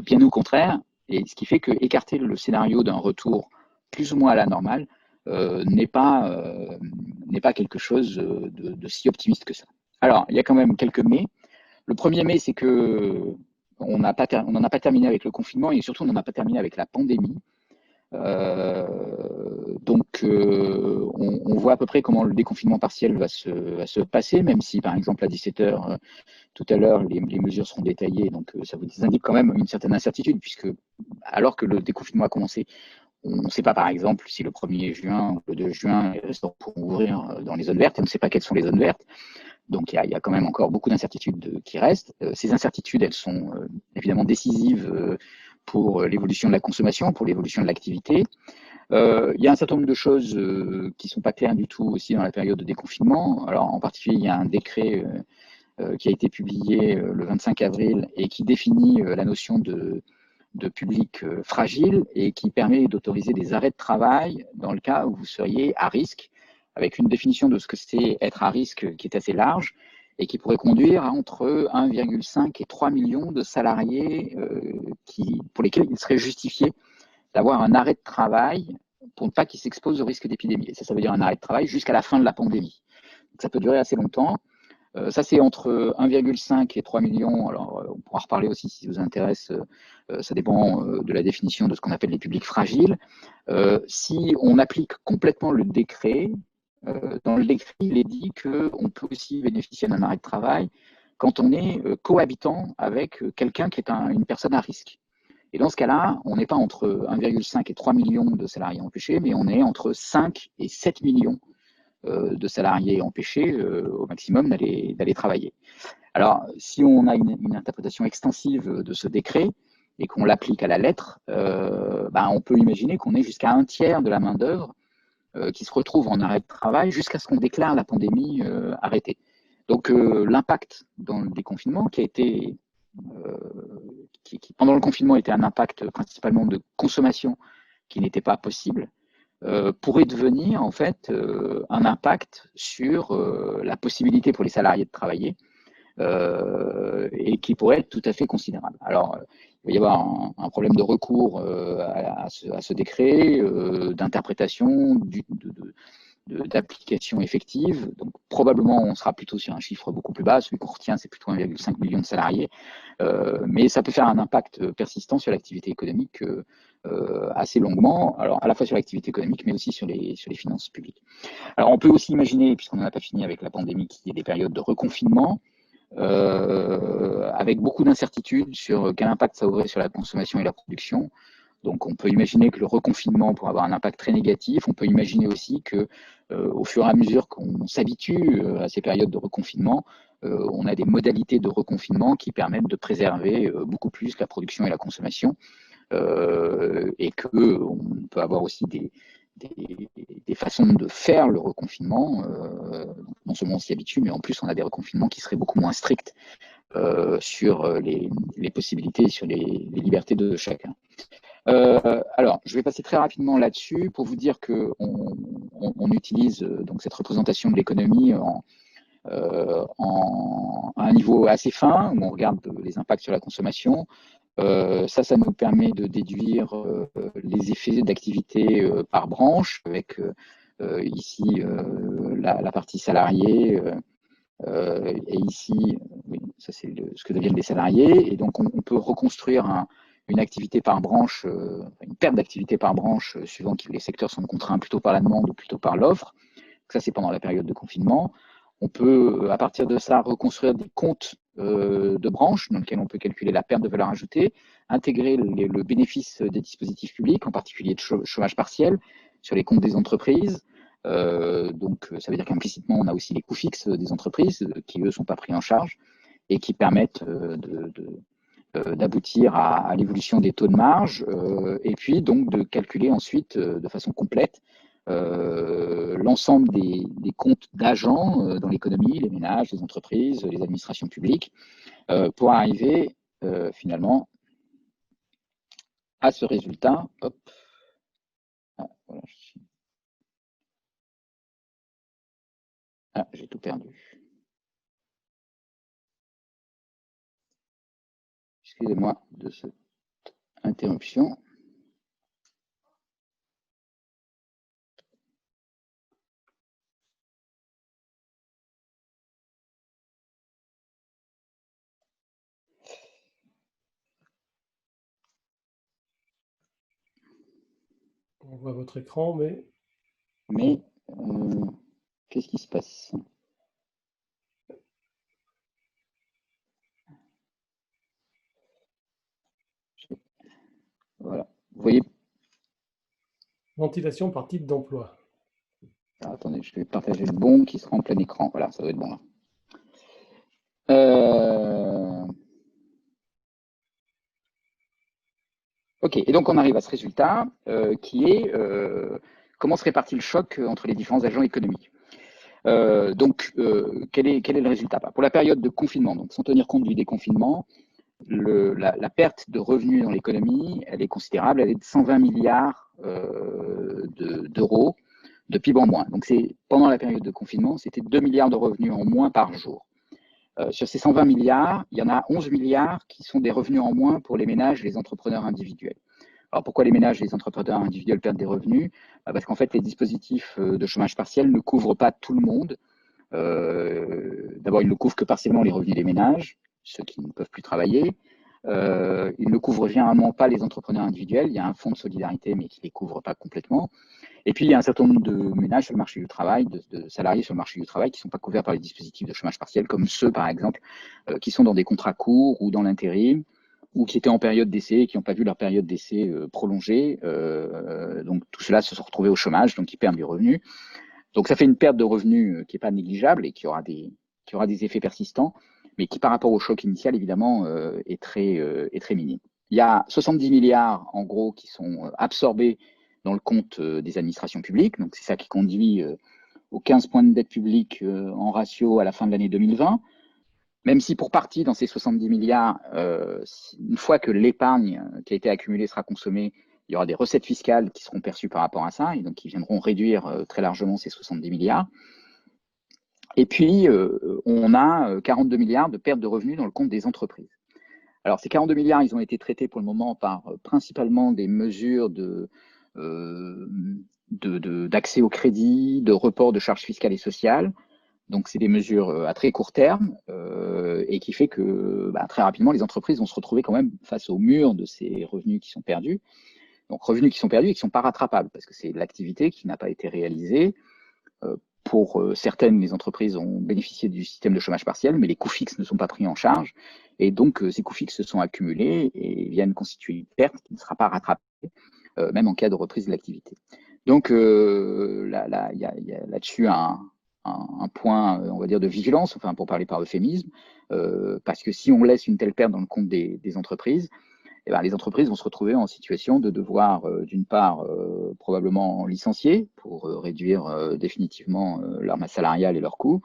S3: Bien au contraire, et ce qui fait que écarter le scénario d'un retour plus ou moins à la normale n'est pas quelque chose de si optimiste que ça. Alors, il y a quand même quelques mais. Le premier mais, c'est que on n'en a pas terminé avec le confinement et surtout on n'en a pas terminé avec la pandémie. On voit à peu près comment le déconfinement partiel va se passer, même si par exemple à 17h tout à l'heure les mesures seront détaillées, donc ça vous indique quand même une certaine incertitude, puisque alors que le déconfinement a commencé, on ne sait pas par exemple si le 1er juin ou le 2 juin les restaurants pourront ouvrir dans les zones vertes, et on ne sait pas quelles sont les zones vertes. Donc il y a quand même encore beaucoup d'incertitudes qui restent. Ces incertitudes, elles sont évidemment décisives pour l'évolution de la consommation, pour l'évolution de l'activité. Il y a un certain nombre de choses qui ne sont pas claires du tout aussi dans la période de déconfinement. Alors en particulier, il y a un décret qui a été publié le 25 avril et qui définit la notion de public fragile et qui permet d'autoriser des arrêts de travail dans le cas où vous seriez à risque, avec une définition de ce que c'est être à risque qui est assez large et qui pourrait conduire à entre 1,5 et 3 millions de salariés pour lesquels il serait justifié d'avoir un arrêt de travail pour ne pas qu'ils s'exposent au risque d'épidémie. Et ça veut dire un arrêt de travail jusqu'à la fin de la pandémie. Donc ça peut durer assez longtemps. Ça, c'est entre 1,5 et 3 millions. Alors, on pourra reparler aussi si ça vous intéresse. Ça dépend de la définition de ce qu'on appelle les publics fragiles. Si on applique complètement le décret, dans le décret, il est dit qu'on peut aussi bénéficier d'un arrêt de travail quand on est cohabitant avec quelqu'un qui est une personne à risque. Et dans ce cas-là, on n'est pas entre 1,5 et 3 millions de salariés empêchés, mais on est entre 5 et 7 millions de salariés empêchés au maximum d'aller travailler. Alors, si on a une interprétation extensive de ce décret et qu'on l'applique à la lettre, on peut imaginer qu'on ait jusqu'à un tiers de la main-d'œuvre qui se retrouve en arrêt de travail jusqu'à ce qu'on déclare la pandémie arrêtée. Donc, l'impact dans le déconfinement qui a été qui pendant le confinement était un impact principalement de consommation qui n'était pas possible, pourrait devenir en fait un impact sur la possibilité pour les salariés de travailler et qui pourrait être tout à fait considérable. Alors, il va y avoir un problème de recours à ce décret, d'interprétation, d'application effective. Donc, probablement, on sera plutôt sur un chiffre beaucoup plus bas. Celui qu'on retient, c'est plutôt 1,5 million de salariés. Mais ça peut faire un impact persistant sur l'activité économique assez longuement, alors à la fois sur l'activité économique, mais aussi sur les finances publiques. Alors, on peut aussi imaginer, puisqu'on n'en a pas fini avec la pandémie, qu'il y ait des périodes de reconfinement, avec beaucoup d'incertitudes sur quel impact ça aurait sur la consommation et la production. Donc, on peut imaginer que le reconfinement pourrait avoir un impact très négatif. On peut imaginer aussi que, au fur et à mesure qu'on s'habitue à ces périodes de reconfinement, on a des modalités de reconfinement qui permettent de préserver beaucoup plus la production et la consommation, et qu'on peut avoir aussi des façons de faire le reconfinement. Non seulement on s'y habitue, mais en plus on a des reconfinements qui seraient beaucoup moins stricts sur les possibilités, sur les libertés de chacun. Alors, je vais passer très rapidement là-dessus pour vous dire qu'on utilise donc cette représentation de l'économie à un niveau assez fin, où on regarde les impacts sur la consommation. Ça nous permet de déduire les effets d'activité par branche, avec ici la partie salariée, et ici, oui, ça c'est ce que deviennent les salariés. Et donc, on peut reconstruire une activité par branche, une perte d'activité par branche, suivant que les secteurs sont contraints plutôt par la demande ou plutôt par l'offre. Ça, c'est pendant la période de confinement. On peut, à partir de ça, reconstruire des comptes de branches dans lesquels on peut calculer la perte de valeur ajoutée, intégrer le bénéfice des dispositifs publics, en particulier de chômage partiel, sur les comptes des entreprises. Donc, ça veut dire qu'implicitement, on a aussi les coûts fixes des entreprises qui, eux, ne sont pas pris en charge et qui permettent d'aboutir à l'évolution des taux de marge, et puis donc de calculer ensuite de façon complète l'ensemble des comptes d'agents dans l'économie, les ménages, les entreprises, les administrations publiques, pour arriver finalement à ce résultat. Hop. Ah, voilà, j'ai tout perdu. Excusez-moi de cette interruption.
S1: On voit votre écran, mais...
S3: Mais qu'est-ce qui se passe? Voilà. Vous voyez?
S1: Ventilation par type d'emploi.
S3: Attendez, je vais partager le bon qui sera en plein écran. Voilà, ça doit être bon là. Ok, et donc on arrive à ce résultat qui est comment se répartit le choc entre les différents agents économiques. Quel est le résultat? Pour la période de confinement, donc sans tenir compte du déconfinement, la perte de revenus dans l'économie, elle est considérable, elle est de 120 milliards d'euros de PIB en moins. Donc pendant la période de confinement, c'était 2 milliards de revenus en moins par jour. Sur ces 120 milliards, il y en a 11 milliards qui sont des revenus en moins pour les ménages et les entrepreneurs individuels. Alors pourquoi les ménages et les entrepreneurs individuels perdent des revenus? Parce qu'en fait, les dispositifs de chômage partiel ne couvrent pas tout le monde. D'abord, ils ne couvrent que partiellement les revenus des ménages, ceux qui ne peuvent plus travailler. Ils ne couvrent généralement pas les entrepreneurs individuels. Il y a un fonds de solidarité, mais qui ne les couvre pas complètement. Et puis, il y a un certain nombre de ménages sur le marché du travail, de salariés sur le marché du travail qui ne sont pas couverts par les dispositifs de chômage partiel, comme ceux, par exemple, qui sont dans des contrats courts ou dans l'intérim, ou qui étaient en période d'essai et qui n'ont pas vu leur période d'essai prolongée. Donc, tout cela se sont retrouvés au chômage, donc ils perdent du revenu. Donc, ça fait une perte de revenus qui n'est pas négligeable et qui aura des effets persistants, mais qui, par rapport au choc initial, évidemment, est très minime. Il y a 70 milliards, en gros, qui sont absorbés dans le compte des administrations publiques. Donc, c'est ça qui conduit aux 15 points de dette publique en ratio à la fin de l'année 2020. Même si pour partie, dans ces 70 milliards, une fois que l'épargne qui a été accumulée sera consommée, il y aura des recettes fiscales qui seront perçues par rapport à ça, et donc qui viendront réduire très largement ces 70 milliards. Et puis, on a 42 milliards de pertes de revenus dans le compte des entreprises. Alors, ces 42 milliards, ils ont été traités pour le moment par principalement des mesures d'accès au crédit, de report de charges fiscales et sociales. Donc, c'est des mesures à très court terme et qui fait que très rapidement, les entreprises vont se retrouver quand même face au mur de ces revenus qui sont perdus. Donc, revenus qui sont perdus et qui ne sont pas rattrapables parce que c'est l'activité qui n'a pas été réalisée. Pour certaines, les entreprises ont bénéficié du système de chômage partiel, mais les coûts fixes ne sont pas pris en charge. Et donc, ces coûts fixes se sont accumulés et viennent constituer une perte qui ne sera pas rattrapée, même en cas de reprise de l'activité. Donc, il y a là-dessus un point, on va dire, de vigilance, enfin, pour parler par euphémisme, parce que si on laisse une telle perte dans le compte des entreprises, eh ben, les entreprises vont se retrouver en situation de devoir, d'une part, probablement licencier pour réduire définitivement leur masse salariale et leurs coûts,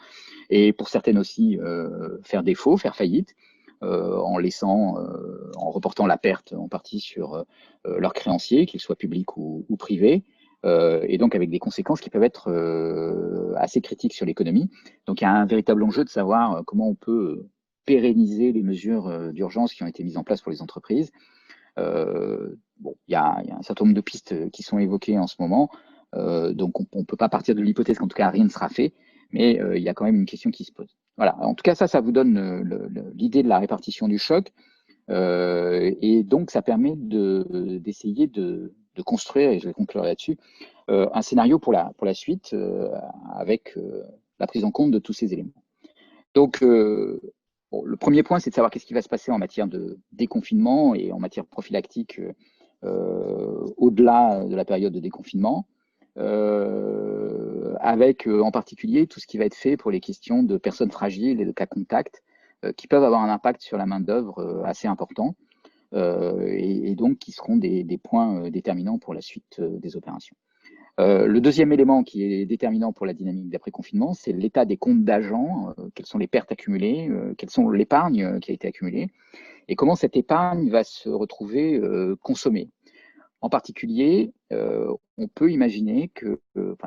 S3: et pour certaines aussi faire défaut, faire faillite, en reportant la perte en partie sur leurs créanciers, qu'ils soient publics ou privés, et donc avec des conséquences qui peuvent être assez critiques sur l'économie. Donc il y a un véritable enjeu de savoir comment on peut pérenniser les mesures d'urgence qui ont été mises en place pour les entreprises. Il y a un certain nombre de pistes qui sont évoquées en ce moment, donc on ne peut pas partir de l'hypothèse qu'en tout cas rien ne sera fait, mais il y a quand même une question qui se pose. Voilà, en tout cas ça vous donne l'idée de la répartition du choc, et donc ça permet d'essayer de construire, et je vais conclure là-dessus, un scénario pour la suite avec la prise en compte de tous ces éléments. Donc, le premier point, c'est de savoir qu'est-ce qui va se passer en matière de déconfinement et en matière prophylactique au-delà de la période de déconfinement, avec en particulier tout ce qui va être fait pour les questions de personnes fragiles et de cas contacts qui peuvent avoir un impact sur la main-d'œuvre assez important et donc qui seront des points déterminants pour la suite des opérations. Le deuxième élément qui est déterminant pour la dynamique d'après-confinement, c'est l'état des comptes d'agents, quelles sont les pertes accumulées, quelles sont l'épargne qui a été accumulée, et comment cette épargne va se retrouver consommée. En particulier, on peut imaginer que,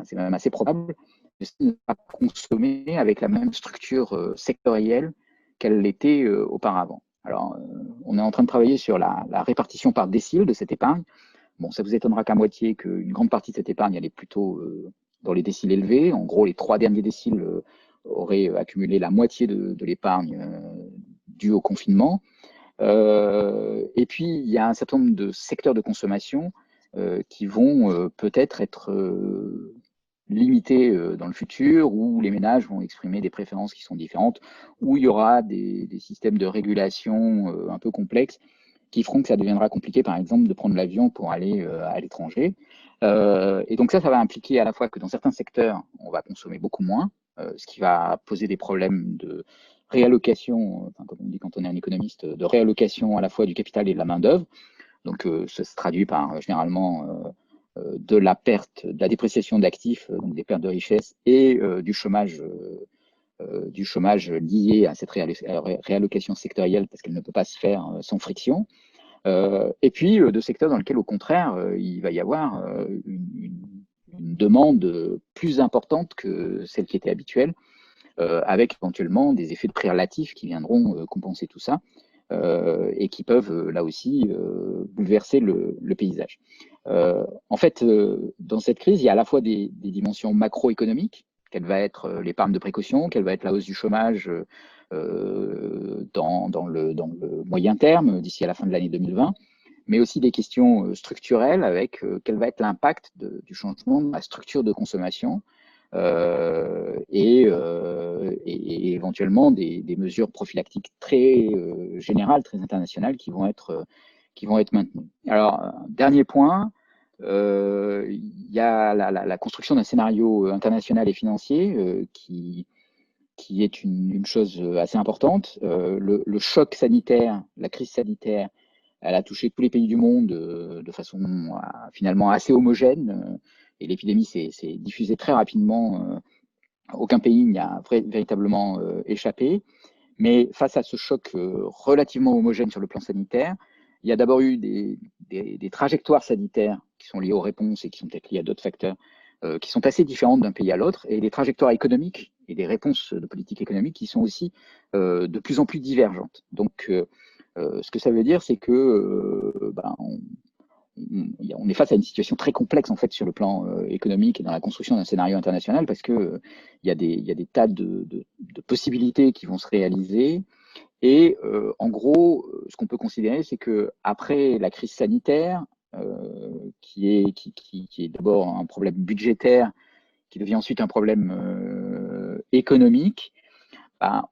S3: c'est même assez probable, que ce n'est pas consommé avec la même structure sectorielle qu'elle l'était auparavant. Alors, on est en train de travailler sur la répartition par décile de cette épargne. Bon, ça vous étonnera qu'à moitié qu'une grande partie de cette épargne, elle est plutôt dans les déciles élevés. En gros, les 3 derniers déciles auraient accumulé la moitié de l'épargne due au confinement. Et puis, il y a un certain nombre de secteurs de consommation qui vont peut-être être limitées dans le futur, où les ménages vont exprimer des préférences qui sont différentes, où il y aura des systèmes de régulation un peu complexes qui feront que ça deviendra compliqué, par exemple, de prendre l'avion pour aller à l'étranger. Et donc ça va impliquer à la fois que dans certains secteurs, on va consommer beaucoup moins, ce qui va poser des problèmes de réallocation, enfin, comme on dit quand on est un économiste, de réallocation à la fois du capital et de la main-d'œuvre. Donc ça se traduit par généralement de la perte, de la dépréciation d'actifs, donc des pertes de richesse, et du chômage lié à cette réallocation sectorielle, parce qu'elle ne peut pas se faire sans friction. Et puis de secteurs dans lesquels, au contraire, il va y avoir une demande plus importante que celle qui était habituelle, avec éventuellement des effets de prix relatifs qui viendront compenser tout ça, et qui peuvent là aussi bouleverser le paysage. En fait, dans cette crise, il y a à la fois des dimensions macroéconomiques, quelle va être l'épargne de précaution, quelle va être la hausse du chômage dans le moyen terme, d'ici à la fin de l'année 2020, mais aussi des questions structurelles avec quel va être l'impact du changement de la structure de consommation, et éventuellement des mesures prophylactiques très générales, très internationales qui vont être maintenues. Alors, dernier point, il y a la construction d'un scénario international et financier qui est une chose assez importante. Le choc sanitaire, la crise sanitaire, elle a touché tous les pays du monde de façon finalement assez homogène, et l'épidémie s'est diffusée très rapidement. Aucun pays n'y a véritablement échappé. Mais face à ce choc relativement homogène sur le plan sanitaire, il y a d'abord eu des trajectoires sanitaires qui sont liées aux réponses et qui sont peut-être liées à d'autres facteurs qui sont assez différentes d'un pays à l'autre, et des trajectoires économiques et des réponses de politique économique qui sont aussi de plus en plus divergentes. Donc, ce que ça veut dire, c'est que on est face à une situation très complexe en fait sur le plan économique et dans la construction d'un scénario international, parce que il y a des tas de possibilités qui vont se réaliser. Et en gros, ce qu'on peut considérer, c'est que après la crise sanitaire, qui est d'abord un problème budgétaire, qui devient ensuite un problème économique,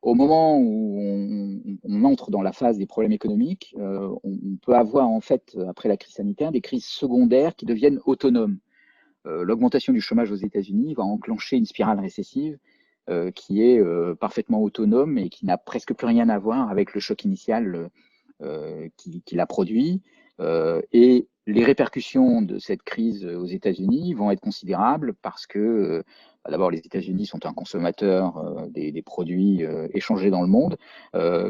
S3: au moment où on entre dans la phase des problèmes économiques, on peut avoir en fait, après la crise sanitaire, des crises secondaires qui deviennent autonomes. L'augmentation du chômage aux États-Unis va enclencher une spirale récessive qui est parfaitement autonome et qui n'a presque plus rien à voir avec le choc initial qui l'a produit. Et les répercussions de cette crise aux États-Unis vont être considérables parce que d'abord, les États-Unis sont un consommateur des produits échangés dans le monde,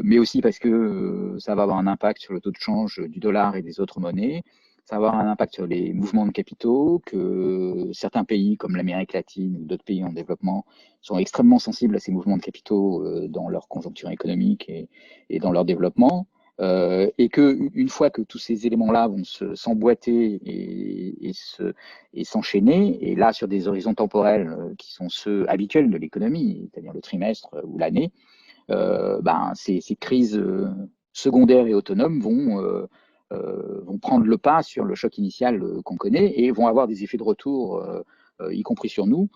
S3: mais aussi parce que ça va avoir un impact sur le taux de change du dollar et des autres monnaies. Ça va avoir un impact sur les mouvements de capitaux, que certains pays comme l'Amérique latine ou d'autres pays en développement sont extrêmement sensibles à ces mouvements de capitaux dans leur conjoncture économique et dans leur développement. Et qu'une fois que tous ces éléments-là vont s'emboîter et s'enchaîner, et là sur des horizons temporels qui sont ceux habituels de l'économie, c'est-à-dire le trimestre ou l'année, ces crises secondaires et autonomes vont prendre le pas sur le choc initial qu'on connaît et vont avoir des effets de retour, y compris sur nous,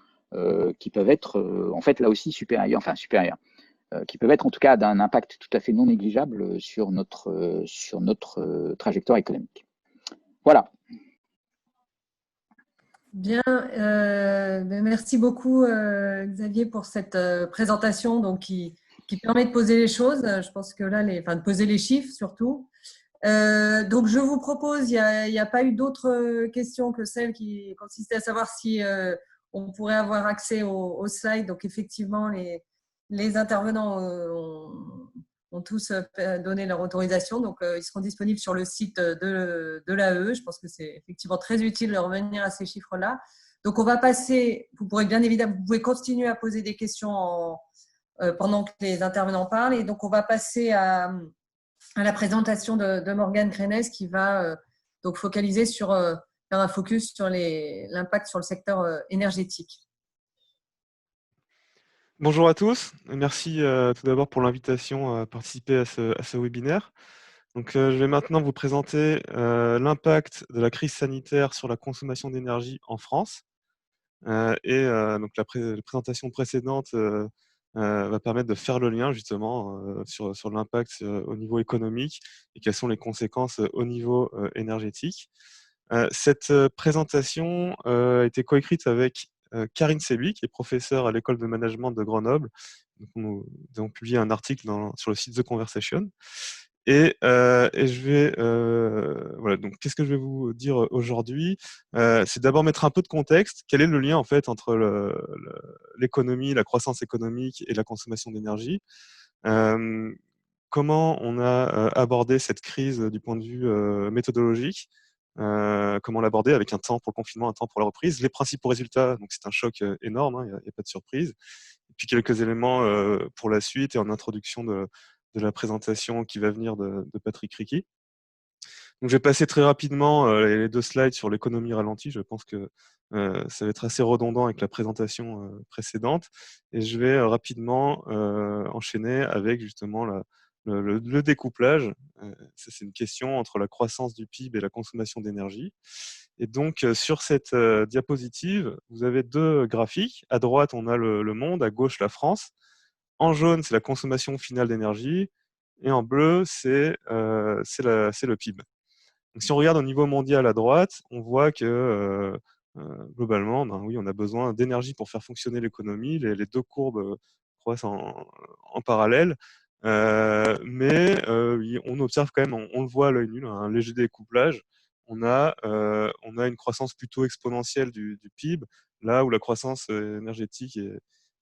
S3: qui peuvent être en fait là aussi supérieurs, qui peuvent être en tout cas d'un impact tout à fait non négligeable sur notre trajectoire économique. Voilà.
S2: Bien, merci beaucoup Xavier pour cette présentation donc, qui permet de poser les choses. Je pense que là, de poser les chiffres surtout. Donc je vous propose, il n'y a pas eu d'autres questions que celles qui consistaient à savoir si on pourrait avoir accès aux slides. Donc effectivement, les intervenants ont tous donné leur autorisation. Donc ils seront disponibles sur le site de l'AE. Je pense que c'est effectivement très utile de revenir à ces chiffres-là. Donc on va passer, vous pourrez bien évidemment, vous pouvez continuer à poser des questions pendant que les intervenants parlent. Et donc on va passer à la présentation de Morgane Crénez qui va donc focaliser faire un focus sur l'impact sur le secteur énergétique.
S4: Bonjour à tous, merci tout d'abord pour l'invitation à participer à ce webinaire. Donc, je vais maintenant vous présenter l'impact de la crise sanitaire sur la consommation d'énergie en France. Donc la présentation précédente va permettre de faire le lien justement sur l'impact au niveau économique et quelles sont les conséquences au niveau énergétique. Cette présentation a été coécrite avec Karine Selby, qui est professeure à l'école de management de Grenoble. Donc, nous avons publié un article sur le site The Conversation. Et je vais voilà. Donc, qu'est-ce que je vais vous dire aujourd'hui? C'est d'abord mettre un peu de contexte. Quel est le lien en fait entre l'économie, la croissance économique et la consommation d'énergie? Comment on a abordé cette crise du point de vue méthodologique? Comment l'aborder avec un temps pour le confinement, un temps pour la reprise? Les principaux résultats, donc c'est un choc énorme, hein, il y a pas de surprise. Et puis quelques éléments pour la suite et en introduction de la présentation qui va venir de Patrick Ricky. Donc, je vais passer très rapidement les 2 slides sur l'économie ralentie. Je pense que ça va être assez redondant avec la présentation précédente. Et je vais rapidement enchaîner avec justement le découplage. Ça, c'est une question entre la croissance du PIB et la consommation d'énergie. Et donc, sur cette diapositive, vous avez 2 graphiques. À droite, on a le monde, à gauche, la France. En jaune, c'est la consommation finale d'énergie. Et en bleu, c'est le PIB. Donc, si on regarde au niveau mondial à droite, on voit que globalement, ben oui, on a besoin d'énergie pour faire fonctionner l'économie. Les 2 courbes croissent en parallèle. Mais oui, on observe quand même, on le voit à l'œil nu, un léger découplage. On a une croissance plutôt exponentielle du PIB, là où la croissance énergétique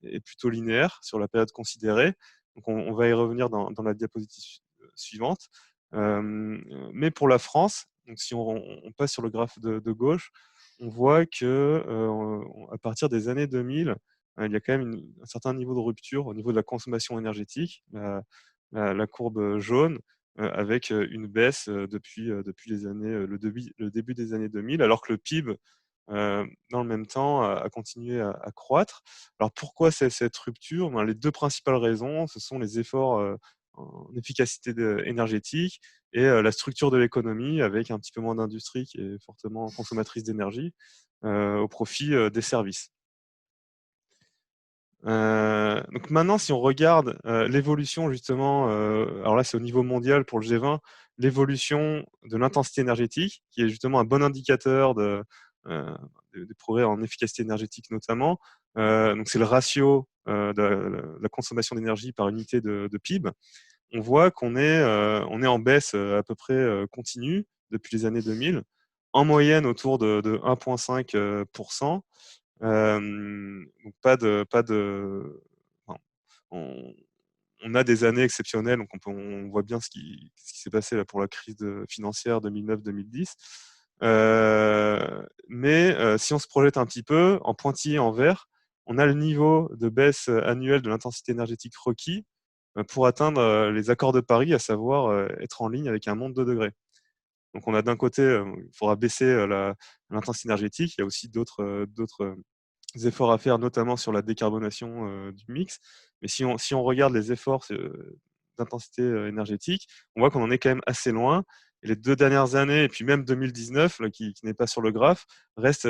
S4: est plutôt linéaire sur la période considérée. Donc, on va y revenir dans la diapositive suivante. Mais pour la France, donc si on passe sur le graphe de gauche, on voit que à partir des années 2000, il y a quand même un certain niveau de rupture au niveau de la consommation énergétique, la courbe jaune, avec une baisse depuis les années, le début des années 2000, alors que le PIB, dans le même temps, a continué à croître. Alors pourquoi cette rupture? Ben, les 2 principales raisons, ce sont les efforts en efficacité énergétique et la structure de l'économie avec un petit peu moins d'industrie qui est fortement consommatrice d'énergie au profit des services. Donc maintenant, si on regarde l'évolution justement, alors là c'est au niveau mondial pour le G20, l'évolution de l'intensité énergétique, qui est justement un bon indicateur des progrès en efficacité énergétique notamment. Donc c'est le ratio de la consommation d'énergie par unité de PIB. On voit qu'on est en baisse à peu près continue depuis les années 2000, en moyenne autour de 1,5%. Donc enfin, on a des années exceptionnelles, donc on voit bien ce qui s'est passé là pour la crise financière 2009-2010. Mais si on se projette un petit peu, en pointillé en vert, on a le niveau de baisse annuelle de l'intensité énergétique requis pour atteindre les accords de Paris, à savoir être en ligne avec un monde de 2 degrés. Donc on a d'un côté, il faudra baisser l'intensité énergétique. Il y a aussi d'autres efforts à faire, notamment sur la décarbonation du mix. Mais si on regarde les efforts d'intensité énergétique, on voit qu'on en est quand même assez loin. Et les 2 dernières années, et puis même 2019, là, qui n'est pas sur le graphe, restent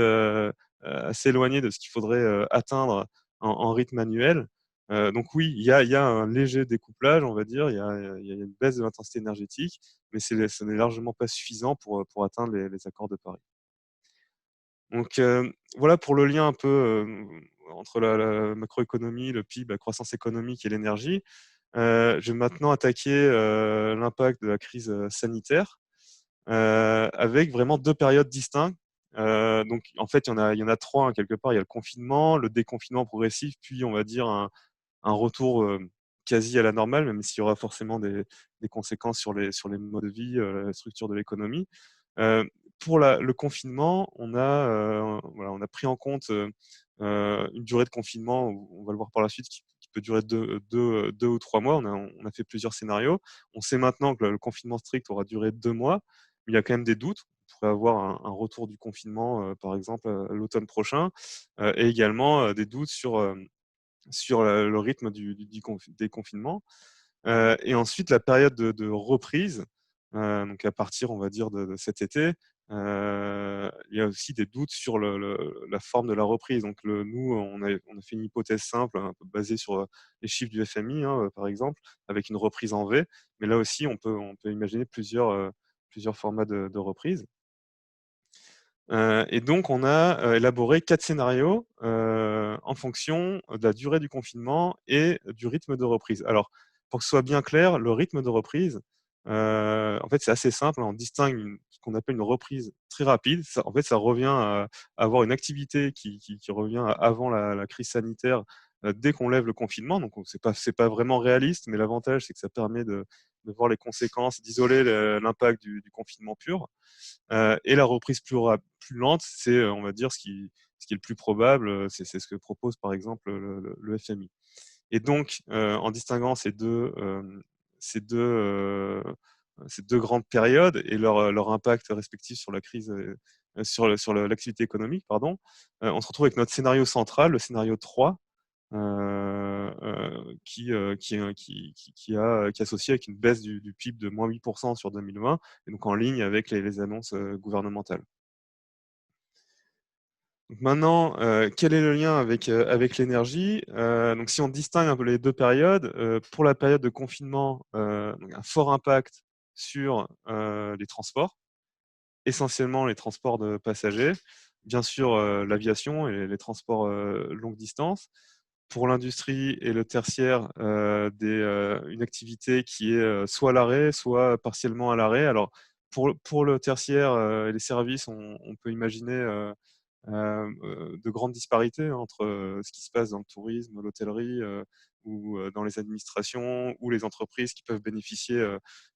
S4: assez éloignés de ce qu'il faudrait atteindre en rythme annuel. Donc oui, il y a un léger découplage, on va dire, il y a une baisse de l'intensité énergétique, mais ce n'est largement pas suffisant pour atteindre les accords de Paris. Donc voilà pour le lien un peu entre la macroéconomie, le PIB, la croissance économique et l'énergie. Je vais maintenant attaquer l'impact de la crise sanitaire avec vraiment 2 périodes distinctes. Donc en fait, il y en a 3 hein, quelque part. Il y a le confinement, le déconfinement progressif, puis on va dire un retour quasi à la normale, même s'il y aura forcément des conséquences sur les modes de vie, la structure de l'économie. Pour le confinement, voilà, on a pris en compte une durée de confinement, on va le voir par la suite, qui peut durer 2 ou 3 mois. On a fait plusieurs scénarios. On sait maintenant que le confinement strict aura duré 2 mois, mais il y a quand même des doutes. On pourrait avoir un retour du confinement, par exemple, à l'automne prochain, et également des doutes sur le rythme des confinements. Et ensuite, la période de reprise, donc à partir, on va dire, de cet été. Il y a aussi des doutes sur la forme de la reprise. Donc nous, on a fait une hypothèse simple, un peu basée sur les chiffres du FMI, hein, par exemple, avec une reprise en V. Mais là aussi, on peut imaginer plusieurs formats de reprise. Et donc, on a élaboré 4 scénarios en fonction de la durée du confinement et du rythme de reprise. Alors, pour que ce soit bien clair, le rythme de reprise, en fait, c'est assez simple. On distingue ce qu'on appelle une reprise très rapide. En fait, ça revient à avoir une activité qui revient avant la crise sanitaire dès qu'on lève le confinement. Donc, c'est pas vraiment réaliste, mais l'avantage, c'est que ça permet de voir les conséquences, d'isoler l'impact du confinement pur. Et la reprise plus lente, c'est, on va dire, ce qui est le plus probable, c'est ce que propose par exemple le FMI. Et donc, en distinguant ces deux grandes périodes et leur impact respectif sur la crise, sur l'activité économique, pardon, on se retrouve avec notre scénario central, le scénario 3, qui est associé avec une baisse du PIB de moins 8% sur 2020, et donc en ligne avec les annonces gouvernementales. Donc maintenant, quel est le lien avec l'énergie? Donc si on distingue un peu les deux périodes, pour la période de confinement, donc un fort impact sur les transports, essentiellement les transports de passagers, bien sûr l'aviation et les transports longue distance. Pour l'industrie et le tertiaire, une activité qui est soit à l'arrêt, soit partiellement à l'arrêt. Alors, pour le tertiaire et les services, on peut imaginer de grandes disparités entre ce qui se passe dans le tourisme, l'hôtellerie ou dans les administrations ou les entreprises qui peuvent bénéficier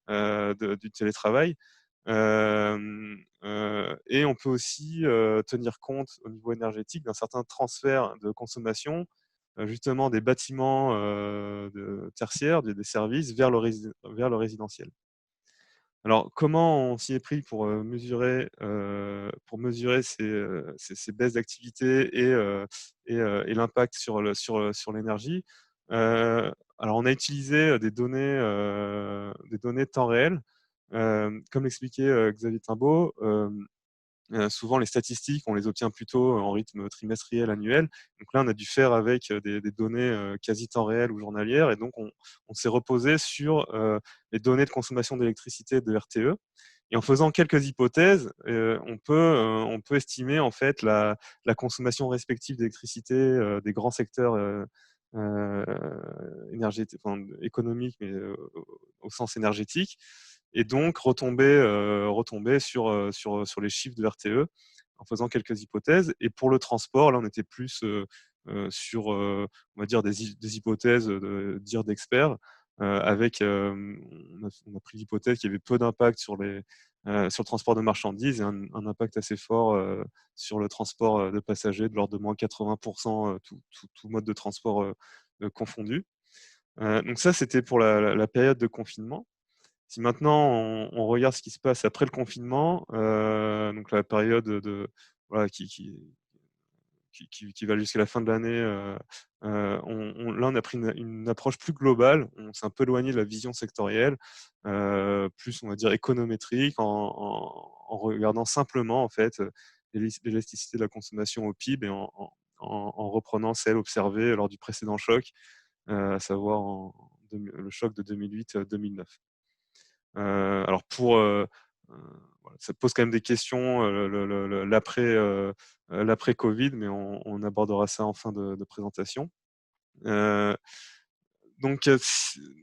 S4: du télétravail. Et on peut aussi tenir compte au niveau énergétique d'un certain transfert de consommation justement des bâtiments tertiaires, des services vers le résidentiel. Alors, comment on s'y est pris pour mesurer ces baisses d'activité et l'impact sur l'énergie? Alors, on a utilisé des données de temps réel. Comme l'expliquait Xavier Timbaud, souvent, les statistiques, on les obtient plutôt en rythme trimestriel, annuel. Donc là, on a dû faire avec des données quasi temps réel ou journalières. Et donc, on s'est reposé sur les données de consommation d'électricité de RTE. Et en faisant quelques hypothèses, on peut estimer en fait la consommation respective d'électricité des grands secteurs énergétiques, enfin, économiques, mais au sens énergétique, et donc retomber sur les chiffres de RTE en faisant quelques hypothèses. Et pour le transport, là, on était plus sur, on va dire, des hypothèses d'experts, avec, on a pris l'hypothèse qu'il y avait peu d'impact sur le transport de marchandises et un impact assez fort sur le transport de passagers, de l'ordre de moins 80%, tout mode de transport confondu. Donc ça, c'était pour la période de confinement. Si maintenant on regarde ce qui se passe après le confinement, donc la période voilà, qui va jusqu'à la fin de l'année, là on a pris une approche plus globale. On s'est un peu éloigné de la vision sectorielle, plus on va dire économétrique, en regardant simplement en fait l'élasticité de la consommation au PIB et en reprenant celle observée lors du précédent choc, à savoir le choc de 2008-2009. Alors voilà, ça pose quand même des questions, l'après-Covid, mais on abordera ça en fin de présentation. Donc,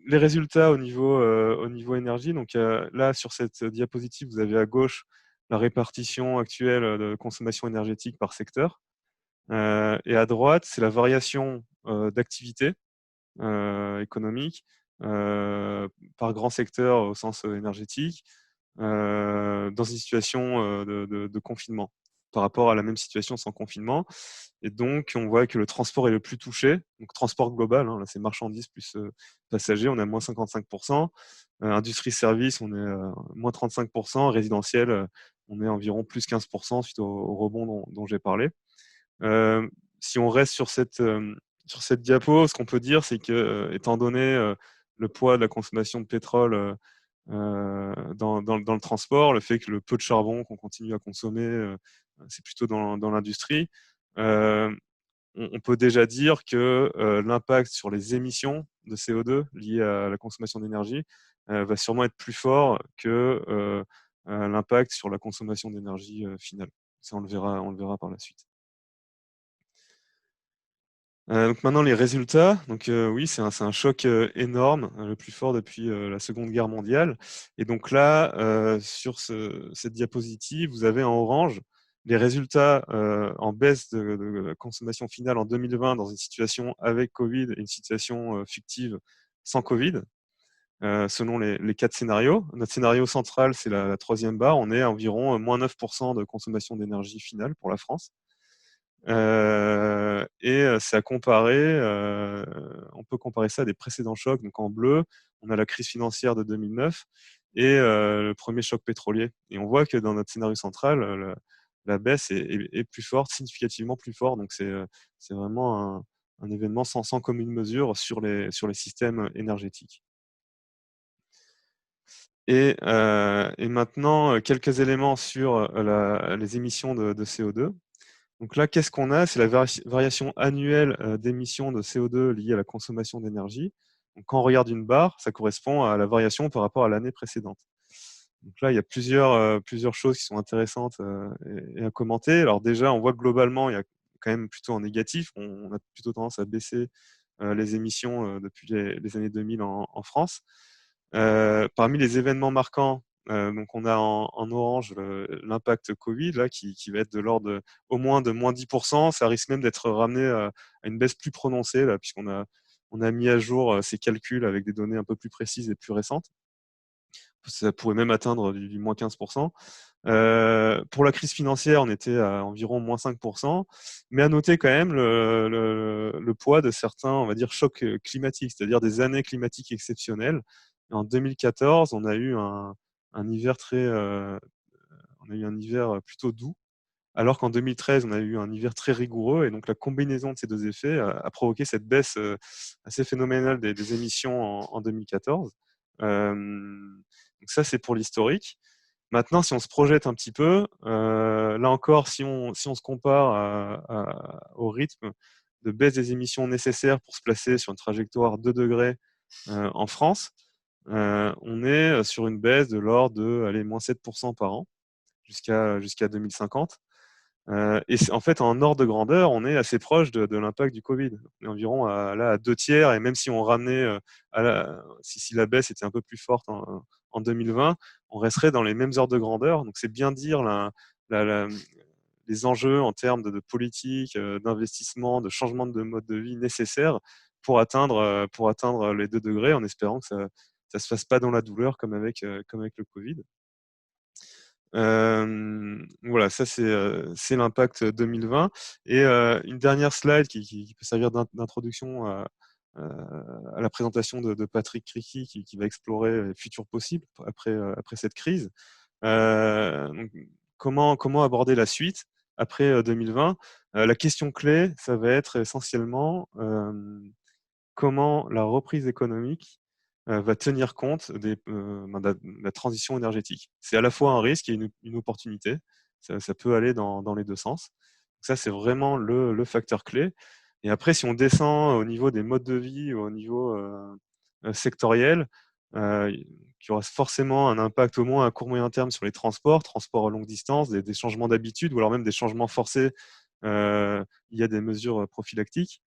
S4: les résultats au niveau énergie. Donc, là, sur cette diapositive, vous avez à gauche la répartition actuelle de consommation énergétique par secteur. Et à droite, c'est la variation d'activité économique par grand secteur au sens énergétique dans une situation de confinement par rapport à la même situation sans confinement. Et donc, on voit que le transport est le plus touché. Donc, transport global, hein, là, c'est marchandises plus passagers, on est à moins 55%. Industrie-service, on est moins 35%. Résidentiel, on est environ plus 15% suite au rebond dont j'ai parlé. Si on reste sur cette diapo, ce qu'on peut dire, c'est que, étant donné le poids de la consommation de pétrole dans le transport, le fait que le peu de charbon qu'on continue à consommer, c'est plutôt dans l'industrie. On peut déjà dire que l'impact sur les émissions de CO2 liées à la consommation d'énergie va sûrement être plus fort que l'impact sur la consommation d'énergie finale. Ça, on le verra par la suite. Donc maintenant les résultats. Donc oui, c'est un choc énorme, le plus fort depuis la Seconde Guerre mondiale. Et donc là, sur cette diapositive, vous avez en orange les résultats en baisse de consommation finale en 2020 dans une situation avec Covid et une situation fictive sans Covid, selon les 4 scénarios. Notre scénario central, c'est la troisième barre. On est à environ moins 9% de consommation d'énergie finale pour la France. C'est à comparer, on peut comparer ça à des précédents chocs. Donc en bleu, on a la crise financière de 2009 et le premier choc pétrolier. Et on voit que dans notre scénario central, la baisse est plus forte, significativement plus forte. Donc c'est vraiment un événement sans commune mesure sur les systèmes énergétiques. Et maintenant, quelques éléments sur les émissions de CO2. Donc là, qu'est-ce qu'on a? C'est la variation annuelle d'émissions de CO2 liée à la consommation d'énergie. Donc quand on regarde une barre, ça correspond à la variation par rapport à l'année précédente. Donc là, il y a plusieurs choses qui sont intéressantes et à commenter. Alors déjà, on voit que globalement, il y a quand même plutôt en négatif. On a plutôt tendance à baisser les émissions depuis les années 2000 en France. Parmi les événements marquants, donc on a en orange l'impact Covid là, qui va être de l'ordre au moins de moins 10%. Ça risque même d'être ramené à une baisse plus prononcée là, puisqu'on a mis à jour ces calculs avec des données un peu plus précises et plus récentes. Ça pourrait même atteindre du moins 15%. Pour la crise financière, on était à environ moins 5%, mais à noter quand même le poids de certains, on va dire, chocs climatiques, c'est-à-dire des années climatiques exceptionnelles. En 2014, on a eu un hiver on a eu un hiver plutôt doux, alors qu'en 2013, on a eu un hiver très rigoureux, et donc la combinaison de ces deux effets a provoqué cette baisse assez phénoménale des émissions en 2014. Donc ça, c'est pour l'historique. Maintenant, si on se projette un petit peu, là encore, si on se compare au rythme de baisse des émissions nécessaires pour se placer sur une trajectoire 2 degrés en France, on est sur une baisse de l'ordre de moins 7% par an jusqu'à 2050. En fait, en ordre de grandeur, on est assez proche de l'impact du Covid. On est environ à 2 tiers, et même si on ramenait, si la baisse était un peu plus forte en 2020, on resterait dans les mêmes ordres de grandeur. Donc c'est bien dire les enjeux en termes de politique, d'investissement, de changement de mode de vie nécessaires pour atteindre les 2 degrés, en espérant que ça ne se fasse pas dans la douleur comme avec le Covid. Voilà, ça c'est l'impact 2020. Et une dernière slide qui peut servir d'introduction à la présentation de Patrick Criqui qui va explorer les futurs possibles après cette crise. Donc, comment aborder la suite après 2020? La question clé, ça va être essentiellement comment la reprise économique va tenir compte de la transition énergétique. C'est à la fois un risque et une opportunité. Ça peut aller dans les deux sens. Donc ça, c'est vraiment le facteur clé. Et après, si on descend au niveau des modes de vie, au niveau sectoriel, qui aura forcément un impact au moins à court moyen terme sur les transports à longue distance, des changements d'habitude ou alors même des changements forcés. Il y a des mesures prophylactiques.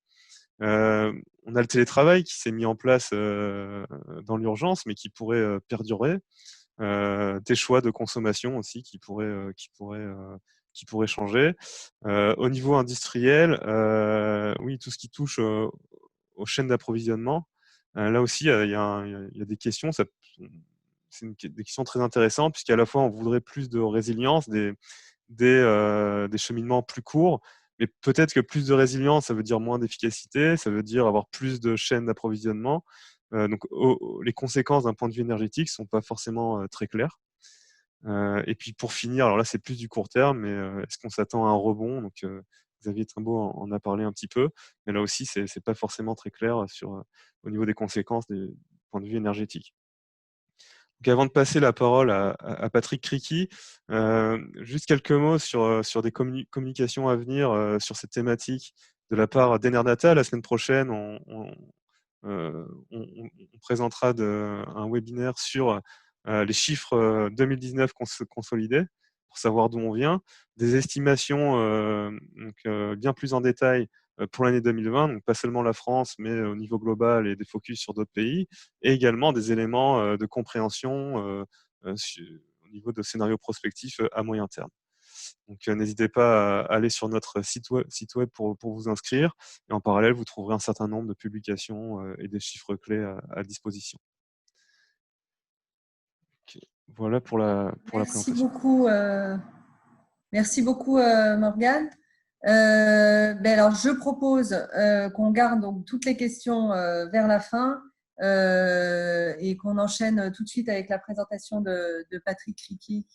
S4: On a le télétravail qui s'est mis en place dans l'urgence, mais qui pourrait perdurer. Des choix de consommation aussi qui pourraient changer. Au niveau industriel, oui, tout ce qui touche aux chaînes d'approvisionnement, là aussi, il y a des questions. C'est des questions très intéressantes, puisqu'à la fois, on voudrait plus de résilience, des cheminements plus courts, mais peut-être que plus de résilience, ça veut dire moins d'efficacité, ça veut dire avoir plus de chaînes d'approvisionnement. Donc, les conséquences d'un point de vue énergétique ne sont pas forcément très claires. Et puis pour finir, alors là c'est plus du court terme, mais est-ce qu'on s'attend à un rebond? Donc Xavier Trimbault en a parlé un petit peu, mais là aussi c'est pas forcément très clair au niveau des conséquences du point de vue énergétique. Donc, avant de passer la parole à Patrick Criqui, juste quelques mots sur des communications à venir sur cette thématique de la part d'Enerdata. La semaine prochaine, on présentera un webinaire sur les chiffres 2019 consolidés pour savoir d'où on vient, des estimations bien plus en détail pour l'année 2020, donc pas seulement la France, mais au niveau global et des focus sur d'autres pays, et également des éléments de compréhension au niveau de scénarios prospectifs à moyen terme. Donc n'hésitez pas à aller sur notre site web pour vous inscrire, et en parallèle, vous trouverez un certain nombre de publications et des chiffres clés à disposition. Okay. Voilà pour la présentation.
S2: Merci beaucoup, Morgane. Alors, je propose qu'on garde donc toutes les questions vers la fin et qu'on enchaîne tout de suite avec la présentation de Patrick Criqui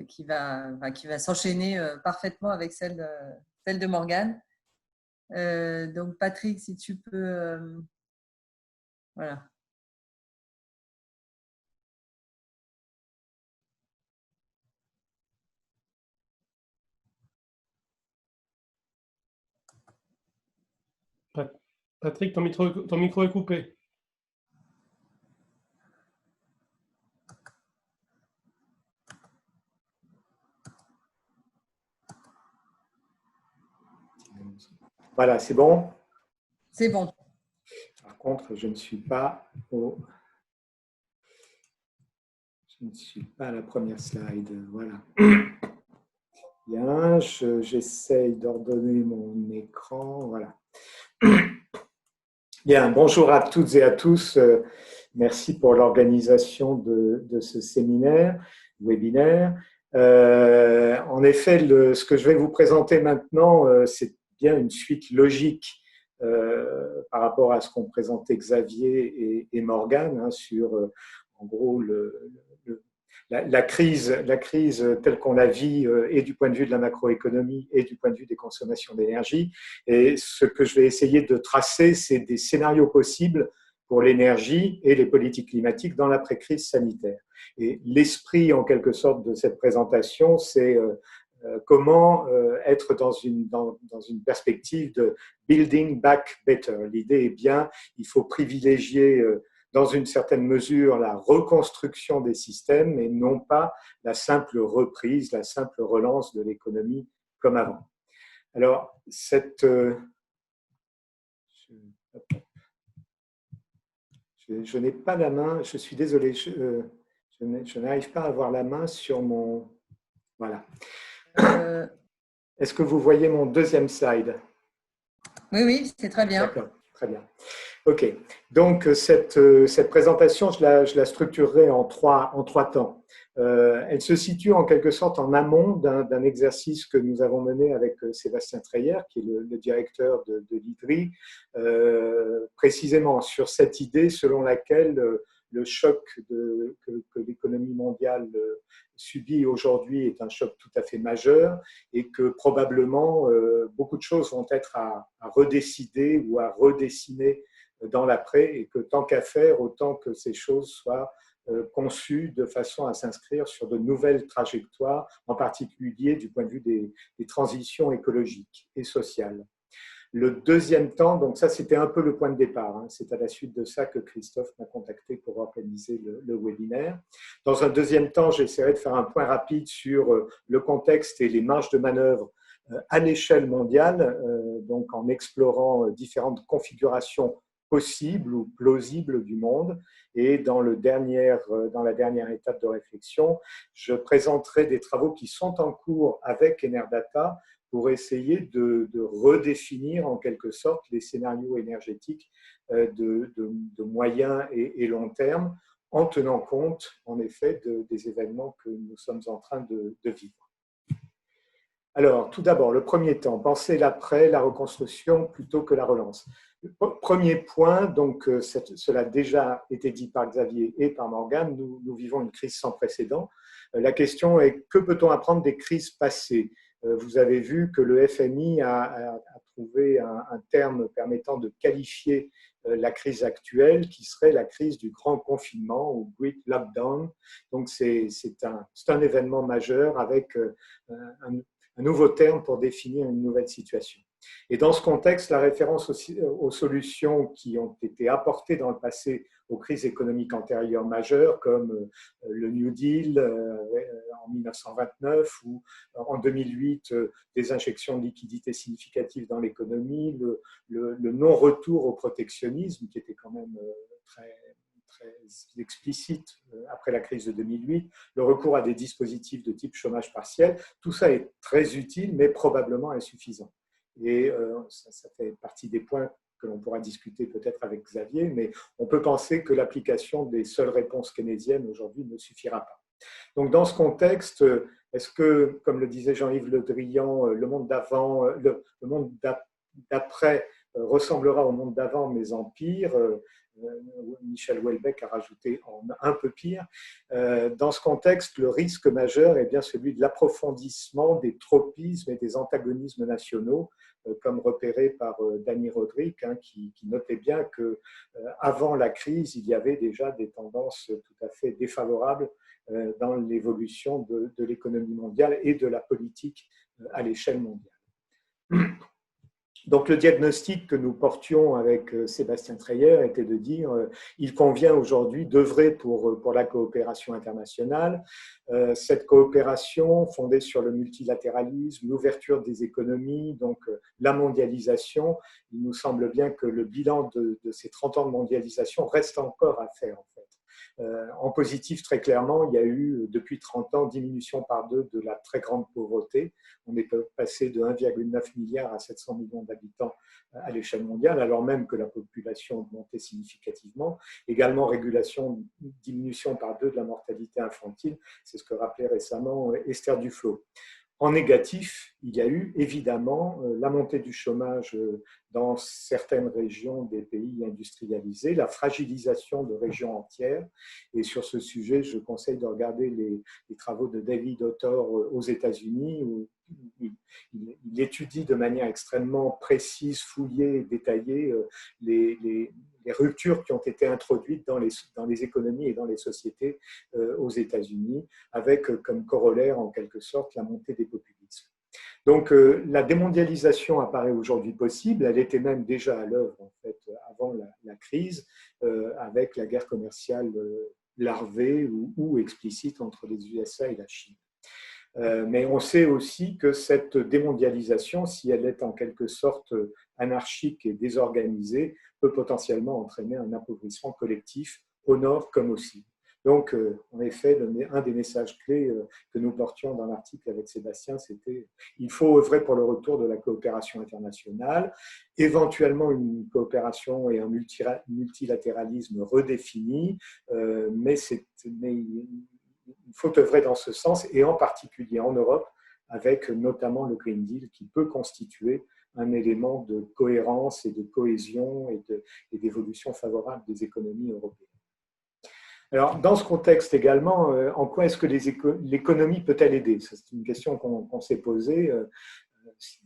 S2: qui va s'enchaîner parfaitement avec celle de Morgane. Donc, Patrick, si tu peux… voilà.
S1: Patrick, ton micro est coupé.
S5: Voilà, c'est bon?
S2: C'est bon.
S5: Par contre, je ne suis pas à la première slide. Voilà. Bien, j'essaye d'ordonner mon écran. Voilà. Bien, bonjour à toutes et à tous. Merci pour l'organisation de ce webinaire. En effet, ce que je vais vous présenter maintenant, c'est bien une suite logique par rapport à ce qu'ont présenté Xavier et Morgane sur, en gros, la crise telle qu'on la vit et du point de vue de la macroéconomie et du point de vue des consommations d'énergie. Et ce que je vais essayer de tracer, c'est des scénarios possibles pour l'énergie et les politiques climatiques dans l'après-crise sanitaire. Et l'esprit, en quelque sorte, de cette présentation, c'est comment être dans une perspective de building back better. L'idée est bien, il faut privilégier dans une certaine mesure la reconstruction des systèmes et non pas la simple reprise, la simple relance de l'économie comme avant. Alors, je n'ai pas la main, je suis désolé, je n'arrive pas à avoir la main sur mon… Voilà. Est-ce que vous voyez mon deuxième slide?
S2: Oui, c'est très bien.
S5: D'accord, très bien. OK. Donc, cette présentation, je la structurerai en trois temps. Elle se situe en quelque sorte en amont d'un exercice que nous avons mené avec Sébastien Treyer, qui est le directeur de l'IDRI, précisément sur cette idée selon laquelle le choc que l'économie mondiale subit aujourd'hui est un choc tout à fait majeur et que probablement beaucoup de choses vont être à redécider ou à redessiner dans l'après et que tant qu'à faire, autant que ces choses soient conçues de façon à s'inscrire sur de nouvelles trajectoires, en particulier du point de vue des transitions écologiques et sociales. Le deuxième temps, donc ça c'était un peu le point de départ, hein, c'est à la suite de ça que Christophe m'a contacté pour organiser le webinaire. Dans un deuxième temps, j'essaierai de faire un point rapide sur le contexte et les marges de manœuvre à l'échelle mondiale, donc en explorant différentes configurations possibles ou plausibles du monde. Et dans la dernière étape de réflexion, je présenterai des travaux qui sont en cours avec Enerdata pour essayer de redéfinir en quelque sorte les scénarios énergétiques de moyen et long terme, en tenant compte en effet des événements que nous sommes en train de vivre. Alors, tout d'abord, le premier temps, penser l'après, la reconstruction plutôt que la relance. Premier point, donc cela a déjà été dit par Xavier et par Morgane, nous vivons une crise sans précédent. La question est, que peut-on apprendre des crises passées ? Vous avez vu que le FMI a trouvé un terme permettant de qualifier la crise actuelle, qui serait la crise du grand confinement ou Great Lockdown. Donc, c'est un événement majeur avec un nouveau terme pour définir une nouvelle situation. Et dans ce contexte, la référence aux solutions qui ont été apportées dans le passé aux crises économiques antérieures majeures, comme le New Deal en 1929 ou en 2008, des injections de liquidités significatives dans l'économie, le non-retour au protectionnisme, qui était quand même très explicite après la crise de 2008, le recours à des dispositifs de type chômage partiel, tout ça est très utile, mais probablement insuffisant. Et ça fait partie des points que l'on pourra discuter peut-être avec Xavier, mais on peut penser que l'application des seules réponses keynésiennes aujourd'hui ne suffira pas. Donc dans ce contexte, est-ce que, comme le disait Jean-Yves Le Drian, le monde d'avant, le monde d'après ressemblera au monde d'avant, mais en pire? Michel Houellebecq a rajouté en un peu pire. Dans ce contexte, le risque majeur est bien celui de l'approfondissement des tropismes et des antagonismes nationaux, comme repéré par Dany Rodrik, qui notait bien qu'avant la crise, il y avait déjà des tendances tout à fait défavorables dans l'évolution de l'économie mondiale et de la politique à l'échelle mondiale. Donc, le diagnostic que nous portions avec Sébastien Treyer était de dire il convient aujourd'hui d'œuvrer pour la coopération internationale. Cette coopération fondée sur le multilatéralisme, l'ouverture des économies, donc la mondialisation, il nous semble bien que le bilan de ces 30 ans de mondialisation reste encore à faire, en fait. En positif, très clairement, il y a eu depuis 30 ans diminution par 2 de la très grande pauvreté. On est passé de 1,9 milliard à 700 millions d'habitants à l'échelle mondiale, alors même que la population augmentait significativement. Également, diminution par 2 de la mortalité infantile, c'est ce que rappelait récemment Esther Duflo. En négatif, il y a eu évidemment la montée du chômage dans certaines régions des pays industrialisés, la fragilisation de régions entières. Et sur ce sujet, je conseille de regarder les travaux de David Autor aux États-Unis, où il étudie de manière extrêmement précise, fouillée et détaillée les ruptures qui ont été introduites dans les économies et dans les sociétés aux États-Unis, avec comme corollaire, en quelque sorte, la montée des populismes. Donc, la démondialisation apparaît aujourd'hui possible. Elle était même déjà à l'œuvre, en fait, avant la crise, avec la guerre commerciale larvée ou explicite entre les USA et la Chine. Mais on sait aussi que cette démondialisation, si elle est en quelque sorte anarchique et désorganisée, peut potentiellement entraîner un appauvrissement collectif au nord comme au sud. Donc, en effet, un des messages clés que nous portions dans l'article avec Sébastien, c'était il faut œuvrer pour le retour de la coopération internationale, éventuellement une coopération et un multilatéralisme redéfini, mais il faut œuvrer dans ce sens, et en particulier en Europe, avec notamment le Green Deal qui peut constituer un élément de cohérence et de cohésion et d'évolution favorable des économies européennes. Alors, dans ce contexte également, en quoi est-ce que l'économie peut-elle aider? C'est une question qu'on s'est posée.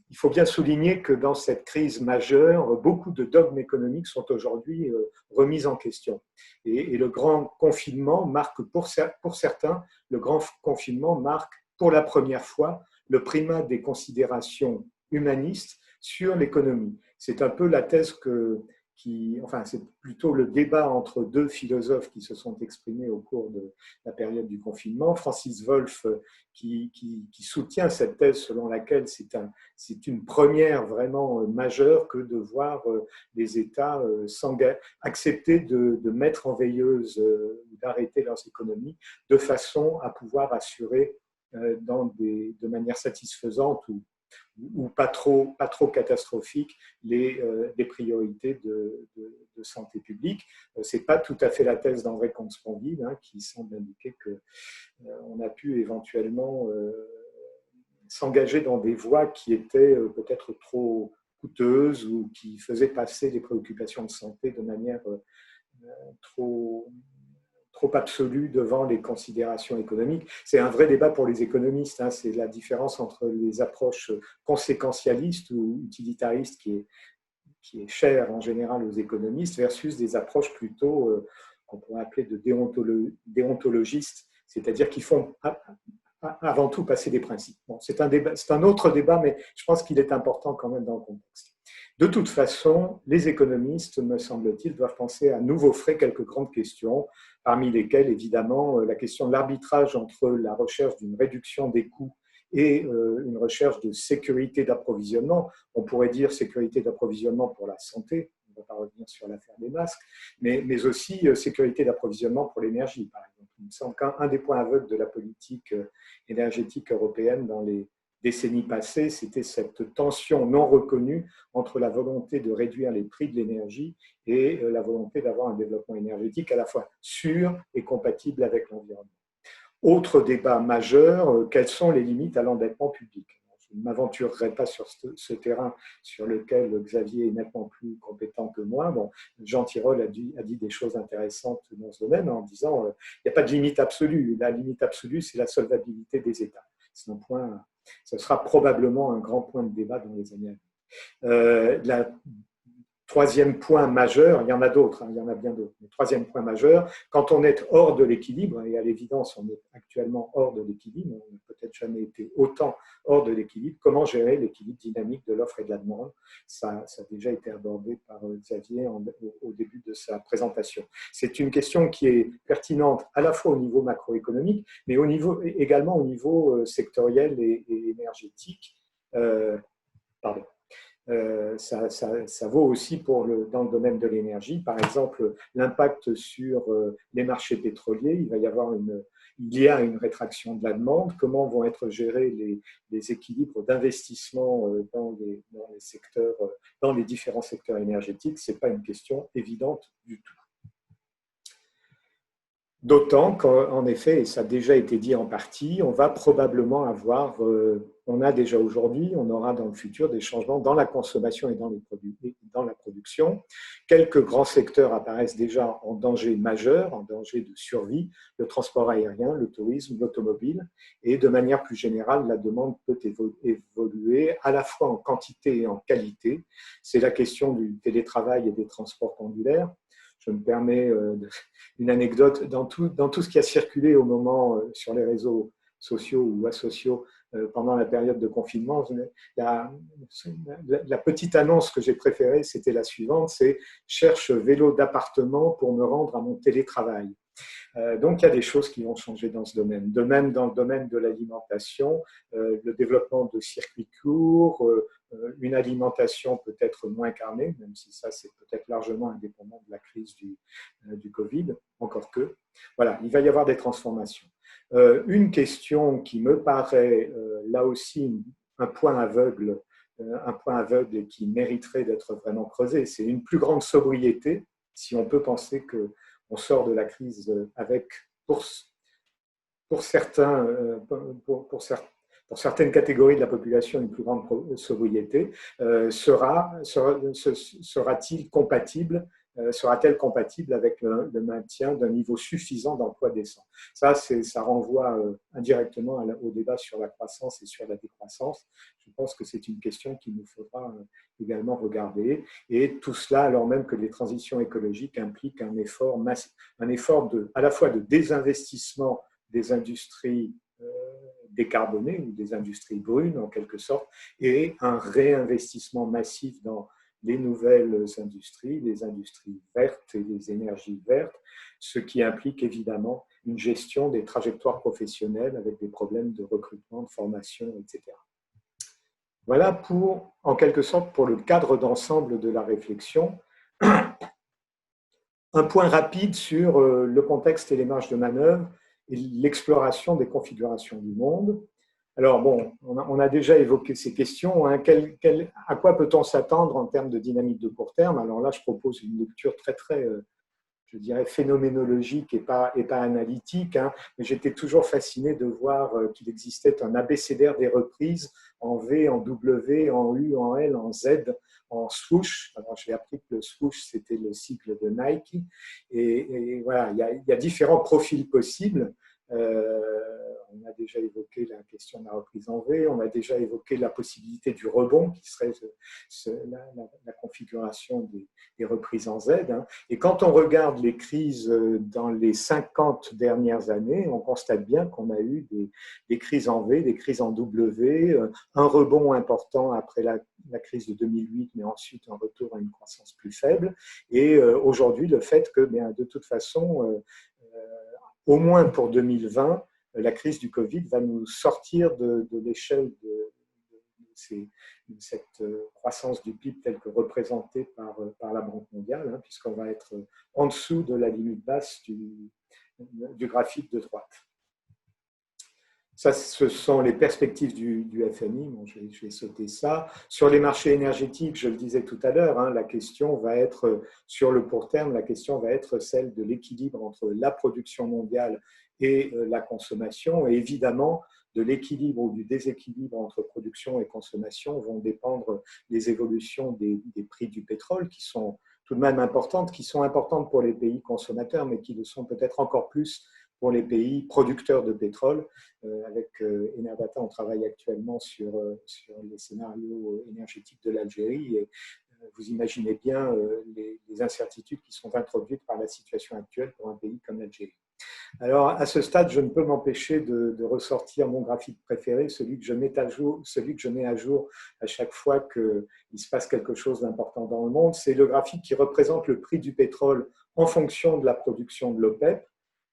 S5: Il faut bien souligner que dans cette crise majeure, beaucoup de dogmes économiques sont aujourd'hui remis en question. Et le grand confinement marque, pour certains, le grand confinement marque pour la première fois le primat des considérations humanistes sur l'économie. C'est un peu la thèse c'est plutôt le débat entre 2 philosophes qui se sont exprimés au cours de la période du confinement. Francis Wolff, qui soutient cette thèse selon laquelle c'est une première vraiment majeure que de voir les États accepter de mettre en veilleuse ou d'arrêter leurs économies de façon à pouvoir assurer de manière satisfaisante ou pas trop catastrophique les priorités de santé publique. Ce n'est pas tout à fait la thèse d'André Comte-Sponville, qui semble indiquer qu'on a pu éventuellement s'engager dans des voies qui étaient peut-être trop coûteuses ou qui faisaient passer les préoccupations de santé de manière trop absolue devant les considérations économiques. C'est un vrai débat pour les économistes. C'est la différence entre les approches conséquentialistes ou utilitaristes qui qui est cher en général aux économistes, versus des approches plutôt qu'on pourrait appeler de déontologistes, c'est-à-dire qui font avant tout passer des principes. Bon, c'est un autre débat, mais je pense qu'il est important quand même dans le contexte. De toute façon, les économistes, me semble-t-il, doivent penser à nouveau frais quelques grandes questions, parmi lesquelles, évidemment, la question de l'arbitrage entre la recherche d'une réduction des coûts et une recherche de sécurité d'approvisionnement. On pourrait dire sécurité d'approvisionnement pour la santé, on ne va pas revenir sur l'affaire des masques, mais aussi sécurité d'approvisionnement pour l'énergie, par exemple. Il me semble qu'un des points aveugles de la politique énergétique européenne dans les décennies passées, c'était cette tension non reconnue entre la volonté de réduire les prix de l'énergie et la volonté d'avoir un développement énergétique à la fois sûr et compatible avec l'environnement. Autre débat majeur, quelles sont les limites à l'endettement public? Je ne m'aventurerai pas sur ce terrain sur lequel Xavier est nettement plus compétent que moi. Bon, Jean Tirole a dit des choses intéressantes dans ce domaine en disant il n'y a pas de limite absolue. La limite absolue, c'est la solvabilité des États. C'est un point, ce sera probablement un grand point de débat dans les années à venir. Troisième point majeur, il y en a d'autres, il y en a bien d'autres, mais troisième point majeur, quand on est hors de l'équilibre, et à l'évidence on est actuellement hors de l'équilibre, on n'a peut-être jamais été autant hors de l'équilibre, comment gérer l'équilibre dynamique de l'offre et de la demande? Ça a déjà été abordé par Xavier au début de sa présentation. C'est une question qui est pertinente à la fois au niveau macroéconomique, mais également au niveau sectoriel et énergétique. Pardon. Ça vaut aussi dans le domaine de l'énergie. Par exemple, l'impact sur les marchés pétroliers, il y a une rétraction de la demande. Comment vont être gérés les équilibres d'investissement dans les différents secteurs énergétiques? Ce n'est pas une question évidente du tout. D'autant qu'en effet, et ça a déjà été dit en partie, on va probablement avoir, on a déjà aujourd'hui, on aura dans le futur des changements dans la consommation et dans la production. Quelques grands secteurs apparaissent déjà en danger majeur, en danger de survie, le transport aérien, le tourisme, l'automobile, et de manière plus générale, la demande peut évoluer à la fois en quantité et en qualité. C'est la question du télétravail et des transports pendulaires. Je me permets une anecdote. Dans tout ce qui a circulé au moment sur les réseaux sociaux ou asociaux pendant la période de confinement, la petite annonce que j'ai préférée, c'était la suivante, c'est « Cherche vélo d'appartement pour me rendre à mon télétravail ». Donc, il y a des choses qui vont changer dans ce domaine. De même, dans le domaine de l'alimentation, le développement de circuits courts, une alimentation peut-être moins carnée, même si ça, c'est peut-être largement indépendant de la crise du Covid, encore que. Voilà, il va y avoir des transformations. Une question qui me paraît, là aussi, un point aveugle et qui mériterait d'être vraiment creusé, c'est une plus grande sobriété, si on peut penser que on sort de la crise avec, pour certaines catégories de la population, une plus grande sobriété. Sera-t-il compatible sera-t-elle compatible avec le maintien d'un niveau suffisant d'emploi décent? Ça renvoie indirectement au débat sur la croissance et sur la décroissance. Je pense que c'est une question qu'il nous faudra également regarder. Et tout cela, alors même que les transitions écologiques impliquent un effort à la fois de désinvestissement des industries décarbonées ou des industries brunes en quelque sorte, et un réinvestissement massif dans les nouvelles industries, les industries vertes et les énergies vertes, ce qui implique évidemment une gestion des trajectoires professionnelles avec des problèmes de recrutement, de formation, etc. Voilà en quelque sorte, pour le cadre d'ensemble de la réflexion. Un point rapide sur le contexte et les marges de manœuvre et l'exploration des configurations du monde. Alors bon, on a déjà évoqué ces questions. Hein. À quoi peut-on s'attendre en termes de dynamique de court terme? Alors là, je propose une lecture très, je dirais, phénoménologique et pas analytique. Hein. Mais j'étais toujours fasciné de voir qu'il existait un abécédaire des reprises en V, en W, en U, en L, en Z, en swoosh. Alors j'ai appris que le swoosh, c'était le cycle de Nike. Et voilà, il y a différents profils possibles. On a déjà évoqué la question de la reprise en V, on a déjà évoqué la possibilité du rebond, qui serait la configuration des reprises en Z. Et quand on regarde les crises dans les 50 dernières années, on constate bien qu'on a eu des crises en V, des crises en W, un rebond important après la crise de 2008, mais ensuite un retour à une croissance plus faible. Et aujourd'hui, le fait que, de toute façon, au moins pour 2020, la crise du Covid va nous sortir de l'échelle de cette croissance du PIB telle que représentée par la Banque mondiale, puisqu'on va être en dessous de la limite basse du graphique de droite. Ça, ce sont les perspectives du FMI. Bon, je vais sauter ça. Sur les marchés énergétiques, je le disais tout à l'heure, la question va être, sur le court terme, la question va être celle de l'équilibre entre la production mondiale et la consommation. Et évidemment, de l'équilibre ou du déséquilibre entre production et consommation vont dépendre les évolutions des prix du pétrole, qui sont tout de même importantes, qui sont importantes pour les pays consommateurs, mais qui le sont peut-être encore plus pour les pays producteurs de pétrole. Avec Enerdata, on travaille actuellement sur les scénarios énergétiques de l'Algérie et vous imaginez bien les incertitudes qui sont introduites par la situation actuelle pour un pays comme l'Algérie. Alors, à ce stade, je ne peux m'empêcher de ressortir mon graphique préféré, celui que je mets à jour à chaque fois qu'il se passe quelque chose d'important dans le monde. C'est le graphique qui représente le prix du pétrole en fonction de la production de l'OPEP.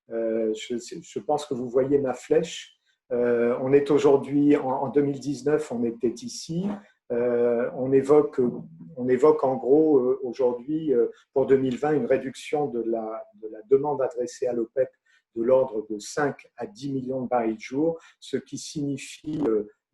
S5: Je pense que vous voyez ma flèche. On est aujourd'hui, en 2019, on était ici. On évoque en gros aujourd'hui, pour 2020, une réduction de la demande adressée à l'OPEP de l'ordre de 5 à 10 millions de barils de jour, ce qui signifie,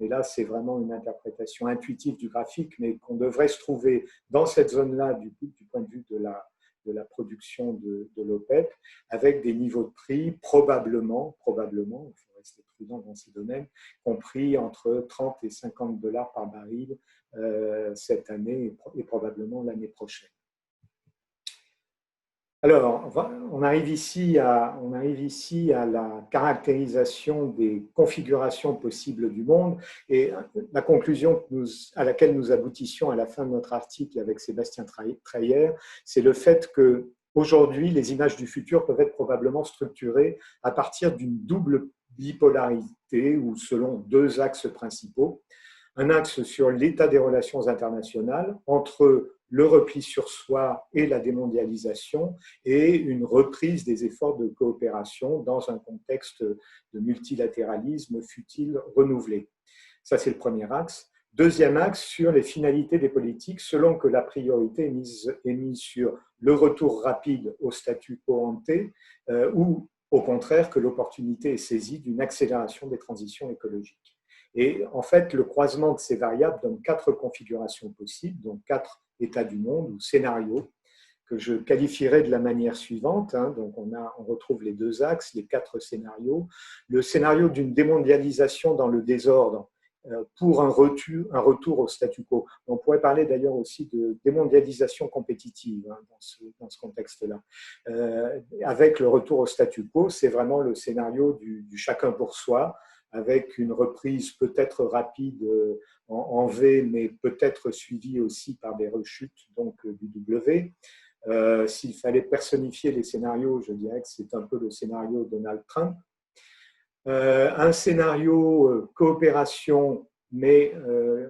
S5: et là c'est vraiment une interprétation intuitive du graphique, mais qu'on devrait se trouver dans cette zone-là du point de vue de la production de l'OPEP, avec des niveaux de prix probablement, il faut rester prudent dans ces domaines, compris entre 30 et 50 $ par baril cette année et probablement l'année prochaine. Alors, on arrive ici à la caractérisation des configurations possibles du monde et la conclusion à laquelle nous aboutissions à la fin de notre article avec Sébastien Treyer, c'est le fait qu'aujourd'hui, les images du futur peuvent être probablement structurées à partir d'une double bipolarité ou selon deux axes principaux. Un axe sur l'état des relations internationales entre le repli sur soi et la démondialisation et une reprise des efforts de coopération dans un contexte de multilatéralisme fut-il renouvelé. Ça, c'est le premier axe. Deuxième axe, sur les finalités des politiques, selon que la priorité est mise sur le retour rapide au statu quo ante ou au contraire que l'opportunité est saisie d'une accélération des transitions écologiques. Et en fait, le croisement de ces variables donne 4 configurations possibles, donc 4 états du monde ou scénarios que je qualifierais de la manière suivante. Donc on retrouve les deux axes, les 4 scénarios. Le scénario d'une démondialisation dans le désordre pour un retour au statu quo. On pourrait parler d'ailleurs aussi de démondialisation compétitive dans ce contexte-là. Avec le retour au statu quo, c'est vraiment le scénario du chacun pour soi, avec une reprise peut-être rapide en V, mais peut-être suivie aussi par des rechutes donc du W. S'il fallait personnifier les scénarios, je dirais que c'est un peu le scénario Donald Trump. Un scénario coopération, mais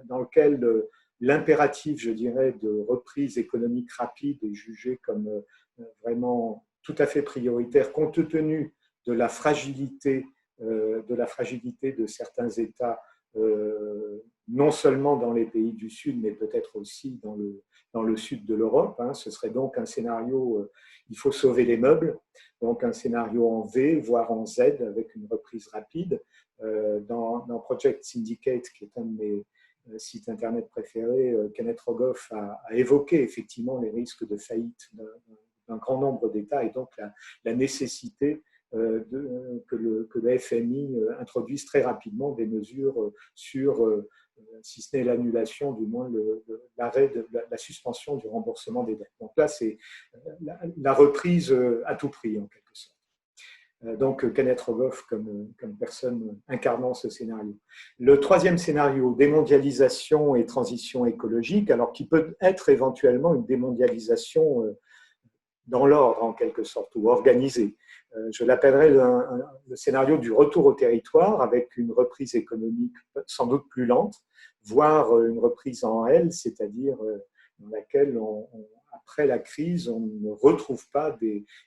S5: dans lequel l'impératif, je dirais, de reprise économique rapide est jugé comme vraiment tout à fait prioritaire, compte tenu de la fragilité de certains États, non seulement dans les pays du Sud, mais peut-être aussi dans le sud de l'Europe. Ce serait donc un scénario, il faut sauver les meubles, donc un scénario en V, voire en Z, avec une reprise rapide. Dans Project Syndicate, qui est un de mes sites internet préférés, Kenneth Rogoff a évoqué effectivement les risques de faillite d'un grand nombre d'États et donc la nécessité que le FMI introduise très rapidement des mesures sur, si ce n'est l'annulation, du moins l'arrêt de la suspension du remboursement des dettes. Donc là, c'est la reprise à tout prix, en quelque sorte. Donc Kenneth Rogoff comme personne incarnant ce scénario. Le troisième scénario, démondialisation et transition écologique, alors qui peut être éventuellement une démondialisation dans l'ordre en quelque sorte, ou organisée. Je l'appellerais le scénario du retour au territoire avec une reprise économique sans doute plus lente, voire une reprise en L, c'est-à-dire dans laquelle après la crise, on ne retrouve pas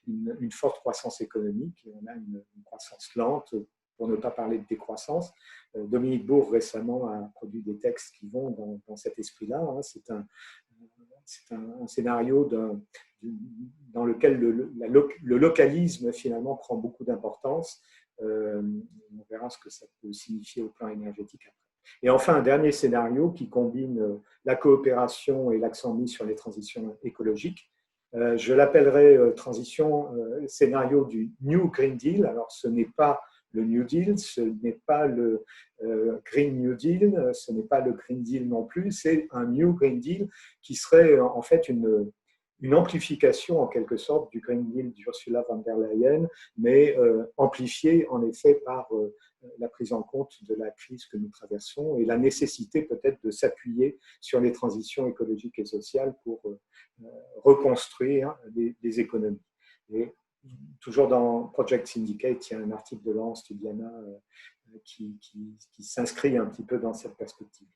S5: une forte croissance économique, et on a une croissance lente, pour ne pas parler de décroissance. Dominique Bourg récemment a produit des textes qui vont dans cet esprit-là. C'est un scénario dans lequel le localisme finalement prend beaucoup d'importance. On verra ce que ça peut signifier au plan énergétique après. Et enfin, un dernier scénario qui combine la coopération et l'accent mis sur les transitions écologiques. Je l'appellerai scénario du New Green Deal. Alors, ce n'est pas le New Deal, ce n'est pas le Green New Deal, ce n'est pas le Green Deal non plus, c'est un New Green Deal qui serait en fait une amplification en quelque sorte du Green Deal d'Ursula von der Leyen, mais amplifiée en effet par la prise en compte de la crise que nous traversons et la nécessité peut-être de s'appuyer sur les transitions écologiques et sociales pour reconstruire les économies. Et toujours dans Project Syndicate, il y a un article de Laurence Tubiana qui s'inscrit un petit peu dans cette perspective.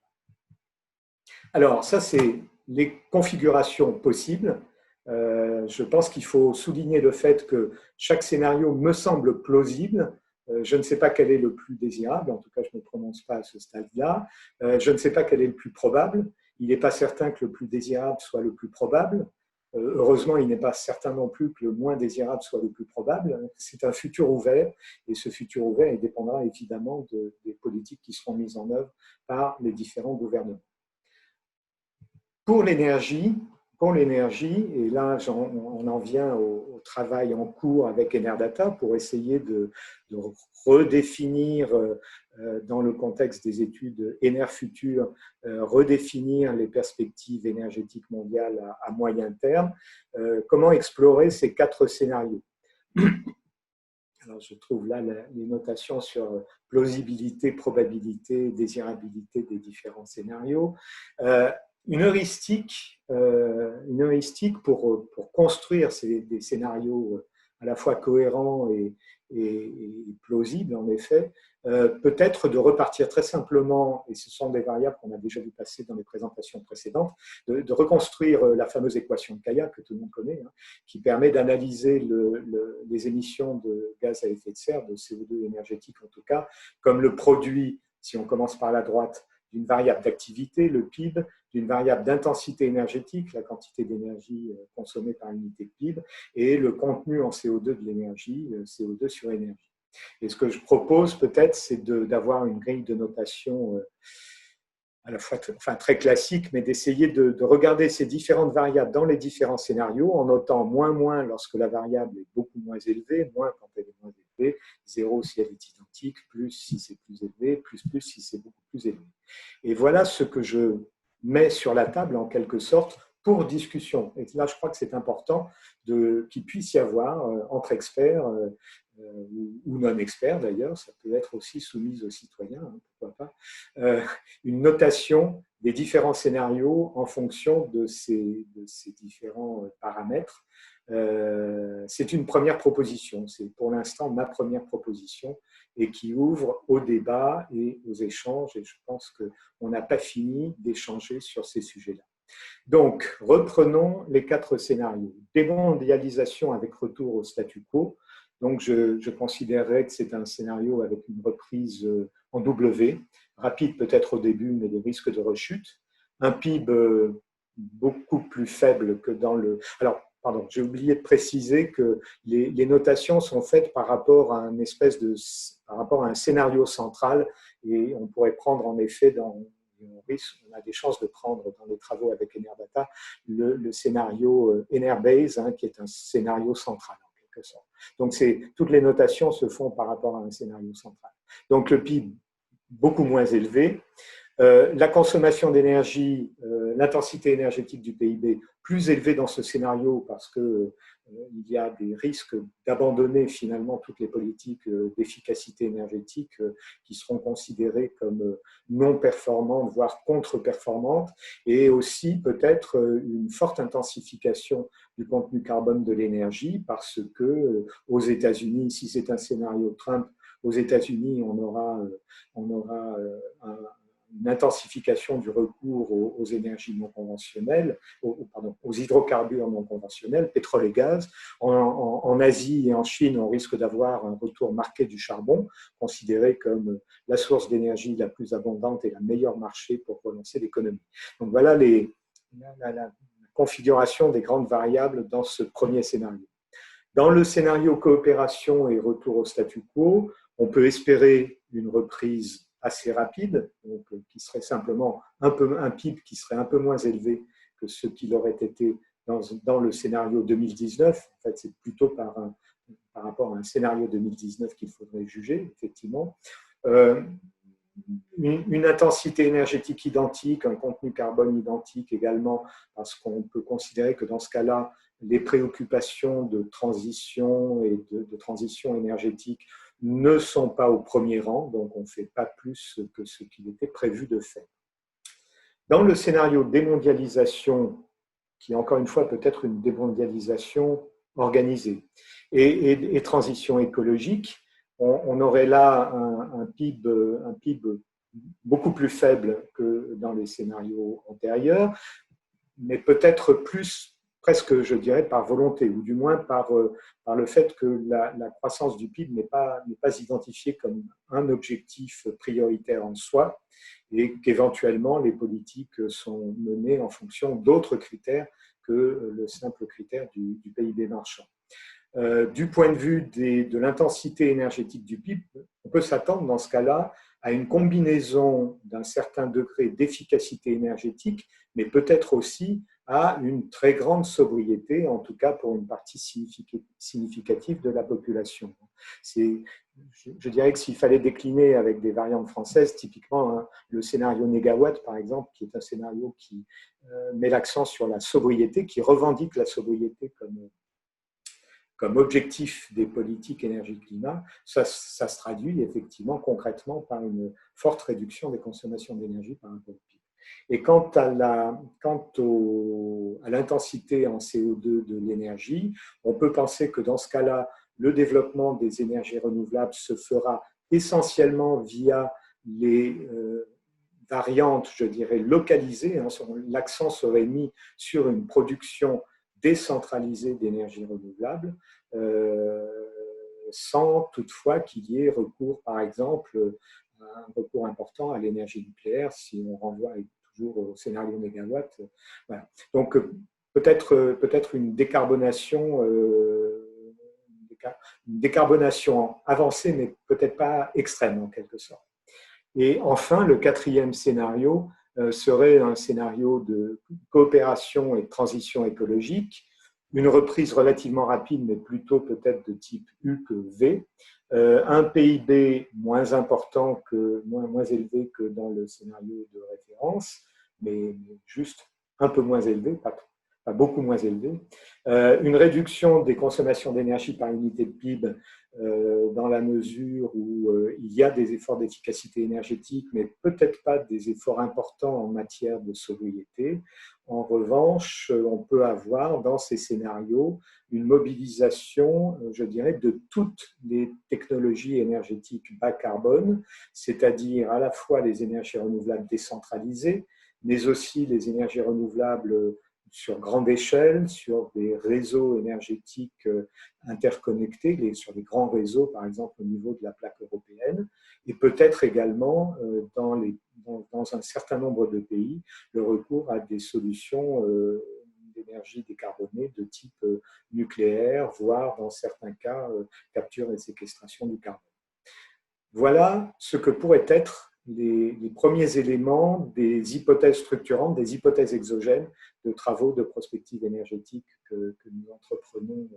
S5: Alors, ça, c'est les configurations possibles. Je pense qu'il faut souligner le fait que chaque scénario me semble plausible. Je ne sais pas quel est le plus désirable, en tout cas, je ne me prononce pas à ce stade-là. Je ne sais pas quel est le plus probable. Il n'est pas certain que le plus désirable soit le plus probable. Heureusement, il n'est pas certain non plus que le moins désirable soit le plus probable. C'est un futur ouvert, et ce futur ouvert il dépendra évidemment des politiques qui seront mises en œuvre par les différents gouvernements. Pour l'énergie, et là on en vient au travail en cours avec Enerdata pour essayer de redéfinir dans le contexte des études Enerfutur, redéfinir les perspectives énergétiques mondiales à moyen terme. Comment explorer ces 4 scénarios? Alors, je trouve là les notations sur plausibilité, probabilité, désirabilité des différents scénarios. Une heuristique pour construire des scénarios à la fois cohérents et plausibles, en effet, peut-être de repartir très simplement, et ce sont des variables qu'on a déjà vu passer dans les présentations précédentes, de reconstruire la fameuse équation de Kaya que tout le monde connaît, qui permet d'analyser les émissions de gaz à effet de serre, de CO2 énergétique en tout cas, comme le produit, si on commence par la droite, d'une variable d'activité, le PIB, d'une variable d'intensité énergétique, la quantité d'énergie consommée par unité de PIB, et le contenu en CO2 de l'énergie, CO2 sur énergie. Et ce que je propose peut-être, c'est d'avoir une grille de notation à la fois très classique, mais d'essayer de regarder ces différentes variables dans les différents scénarios, en notant moins lorsque la variable est beaucoup moins élevée, moins quand elle est moins élevée, 0 si elle est identique, plus si c'est plus élevé, plus si c'est beaucoup plus élevé. Et voilà ce que je mets sur la table en quelque sorte pour discussion. Et là, je crois que c'est important qu'il puisse y avoir entre experts ou non-experts d'ailleurs, ça peut être aussi soumis aux citoyens, pourquoi pas, une notation des différents scénarios en fonction de ces différents paramètres. C'est une première proposition, c'est pour l'instant ma première proposition et qui ouvre au débat et aux échanges, et je pense qu'on n'a pas fini d'échanger sur ces sujets-là. Donc, reprenons les 4 scénarios. Démondialisation avec retour au statu quo. Donc, je considérerais que c'est un scénario avec une reprise en W, rapide peut-être au début, mais des risques de rechute. Un PIB beaucoup plus faible que dans le... Alors, pardon, j'ai oublié de préciser que les notations sont faites par rapport à un scénario central, et on pourrait prendre en effet on a des chances de prendre dans les travaux avec Enerdata le scénario Enerbase, qui est un scénario central en quelque sorte. Donc toutes les notations se font par rapport à un scénario central. Donc le PIB beaucoup moins élevé, La consommation d'énergie, l'intensité énergétique du PIB plus élevée dans ce scénario parce que il y a des risques d'abandonner finalement toutes les politiques d'efficacité énergétique qui seront considérées comme non performantes, voire contre-performantes, et aussi peut-être une forte intensification du contenu carbone de l'énergie parce que aux États-Unis, si c'est un scénario Trump, aux États-Unis, on aura une intensification du recours aux énergies non conventionnelles, aux hydrocarbures non conventionnels, pétrole et gaz. En Asie et en Chine, on risque d'avoir un retour marqué du charbon, considéré comme la source d'énergie la plus abondante et la meilleure marché pour relancer l'économie. Donc voilà la configuration des grandes variables dans ce premier scénario. Dans le scénario coopération et retour au statu quo, on peut espérer une reprise assez rapide, donc, qui serait simplement un PIB qui serait un peu moins élevé que ce qu'il aurait été dans le scénario 2019. En fait, c'est plutôt par rapport à un scénario 2019 qu'il faudrait juger, effectivement. Une intensité énergétique identique, un contenu carbone identique également, parce qu'on peut considérer que dans ce cas-là, les préoccupations de transition et de transition énergétique ne sont pas au premier rang, donc on ne fait pas plus que ce qu'il était prévu de faire. Dans le scénario démondialisation, qui encore une fois peut être une démondialisation organisée, et transition écologique, on aurait là un PIB beaucoup plus faible que dans les scénarios antérieurs, mais peut-être plus, presque, je dirais, par volonté, ou du moins par le fait que la croissance du PIB n'est pas identifiée comme un objectif prioritaire en soi, et qu'éventuellement les politiques sont menées en fonction d'autres critères que le simple critère du PIB marchand. Du point de vue de l'intensité énergétique du PIB, on peut s'attendre dans ce cas-là à une combinaison d'un certain degré d'efficacité énergétique, mais peut-être aussi à une très grande sobriété, en tout cas pour une partie significative de la population. Je dirais que s'il fallait décliner avec des variantes françaises, typiquement le scénario négawatt, par exemple, qui est un scénario qui met l'accent sur la sobriété, qui revendique la sobriété comme objectif des politiques énergie-climat, ça se traduit effectivement concrètement par une forte réduction des consommations d'énergie par rapport au PIB. Et quant à l'intensité en CO2 de l'énergie, on peut penser que dans ce cas-là, le développement des énergies renouvelables se fera essentiellement via les variantes, je dirais, localisées. L'accent serait mis sur une production décentralisée d'énergie renouvelable, sans toutefois qu'il y ait recours, par exemple, un recours important à l'énergie nucléaire, si on renvoie toujours au scénario mégawatt. Voilà. Donc, peut-être une décarbonation avancée, mais peut-être pas extrême en quelque sorte. Et enfin, le quatrième scénario serait un scénario de coopération et de transition écologique, une reprise relativement rapide, mais plutôt peut-être de type U que V, un PIB moins important, moins élevé que dans le scénario de référence, mais juste un peu moins élevé, pas beaucoup moins élevé, une réduction des consommations d'énergie par unité de PIB dans la mesure où il y a des efforts d'efficacité énergétique, mais peut-être pas des efforts importants en matière de sobriété. En revanche, on peut avoir dans ces scénarios une mobilisation, je dirais, de toutes les technologies énergétiques bas carbone, c'est-à-dire à la fois les énergies renouvelables décentralisées, mais aussi les énergies renouvelables sur grande échelle, sur des réseaux énergétiques interconnectés, sur des grands réseaux, par exemple au niveau de la plaque européenne, et peut-être également dans un certain nombre de pays, le recours à des solutions d'énergie décarbonée de type nucléaire, voire dans certains cas, capture et séquestration du carbone. Voilà ce que pourraient être les premiers éléments des hypothèses structurantes, des hypothèses exogènes de travaux de prospective énergétique que nous entreprenons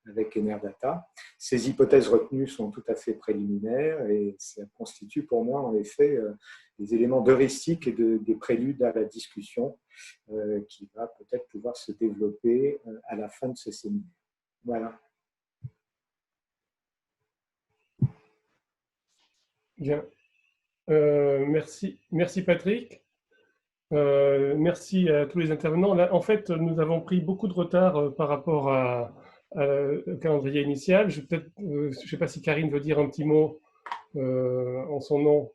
S5: avec Enerdata. Ces hypothèses retenues sont tout à fait préliminaires et ça constitue pour moi en effet des éléments d'heuristique et des préludes à la discussion qui va peut-être pouvoir se développer à la fin de ce séminaire. Voilà.
S1: Bien. Merci Patrick. Merci à tous les intervenants. Là, en fait, nous avons pris beaucoup de retard par rapport au calendrier initial. Je ne sais pas si Karine veut dire un petit mot en son nom.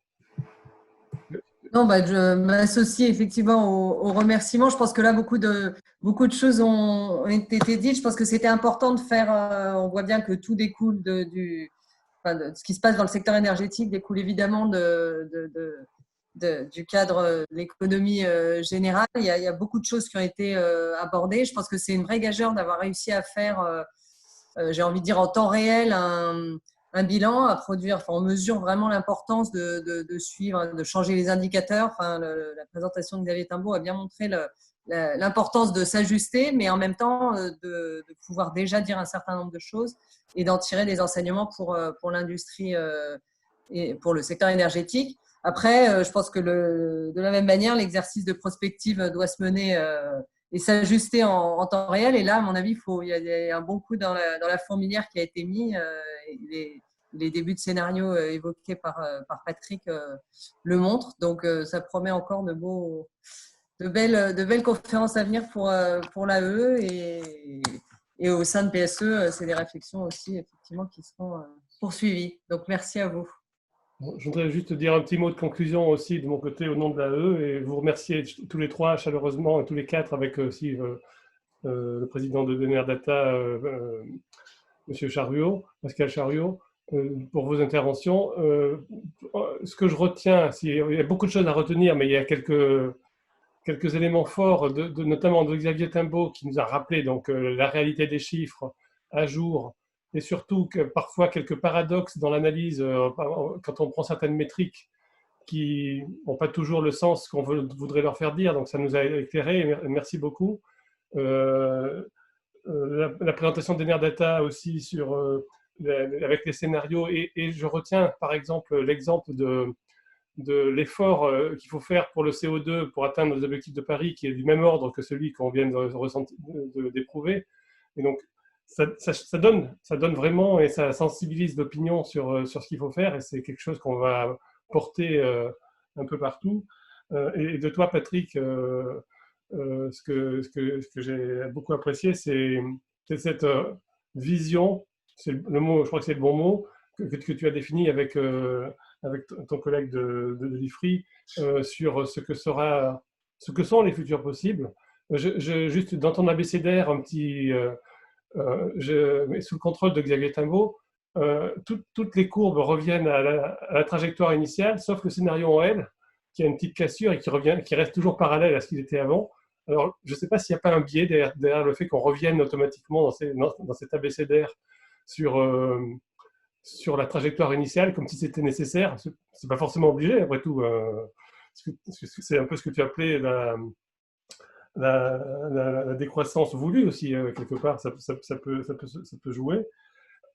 S2: Non, je m'associe effectivement aux remerciements. Je pense que là, beaucoup de choses ont été dites. Je pense que c'était important de faire, on voit bien que tout découle de ce qui se passe dans le secteur énergétique, découle évidemment du cadre de l'économie générale. Il y a beaucoup de choses qui ont été abordées. Je pense que c'est une vraie gageure d'avoir réussi à faire, j'ai envie de dire en temps réel, un bilan, à produire. Enfin, on mesure vraiment l'importance de suivre, de changer les indicateurs. Enfin, la présentation de Xavier Timbaud a bien montré l'importance de s'ajuster, mais en même temps de pouvoir déjà dire un certain nombre de choses et d'en tirer des enseignements pour l'industrie et pour le secteur énergétique. Après, je pense que de la même manière, l'exercice de prospective doit se mener et s'ajuster en temps réel. Et là, à mon avis, il y a un bon coup dans la fourmilière qui a été mis. Les débuts de scénario évoqués par Patrick le montrent. Donc, ça promet encore de belles conférences à venir pour l'AE et au sein de PSE, c'est des réflexions aussi effectivement qui seront poursuivies. Donc, merci à vous.
S1: Je voudrais juste dire un petit mot de conclusion aussi de mon côté au nom de l'AE et vous remercier tous les trois chaleureusement, tous les quatre, avec aussi le président de Enerdata, Monsieur Chariot, Pascal Chariot, pour vos interventions. Ce que je retiens, il y a beaucoup de choses à retenir, mais il y a quelques éléments forts, notamment de Xavier Timbaud, qui nous a rappelé donc, la réalité des chiffres à jour, et surtout que parfois quelques paradoxes dans l'analyse quand on prend certaines métriques qui n'ont pas toujours le sens qu'on voudrait leur faire dire. Donc ça nous a éclairé. Merci beaucoup. La présentation d'Enerdata aussi avec les scénarios. Et je retiens par exemple l'exemple de l'effort qu'il faut faire pour le CO2 pour atteindre les objectifs de Paris, qui est du même ordre que celui qu'on vient d'éprouver. Et donc, ça donne vraiment et ça sensibilise l'opinion sur ce qu'il faut faire et c'est quelque chose qu'on va porter un peu partout. Et de toi, Patrick, ce que j'ai beaucoup apprécié, c'est cette vision, c'est le mot, je crois que c'est le bon mot, que tu as défini avec ton collègue de l'IFRI sur ce que sont les futurs possibles. Juste dans ton abécédaire, un petit... sous le contrôle de Xavier Timbaud, toutes les courbes reviennent à la trajectoire initiale, sauf le scénario en L, qui a une petite cassure et qui reste toujours parallèle à ce qu'il était avant. Alors, je ne sais pas s'il n'y a pas un biais derrière le fait qu'on revienne automatiquement dans cet abécédaire sur la trajectoire initiale, comme si c'était nécessaire. Ce n'est pas forcément obligé, après tout. C'est un peu ce que tu appelais la décroissance voulue aussi, quelque part, ça peut jouer.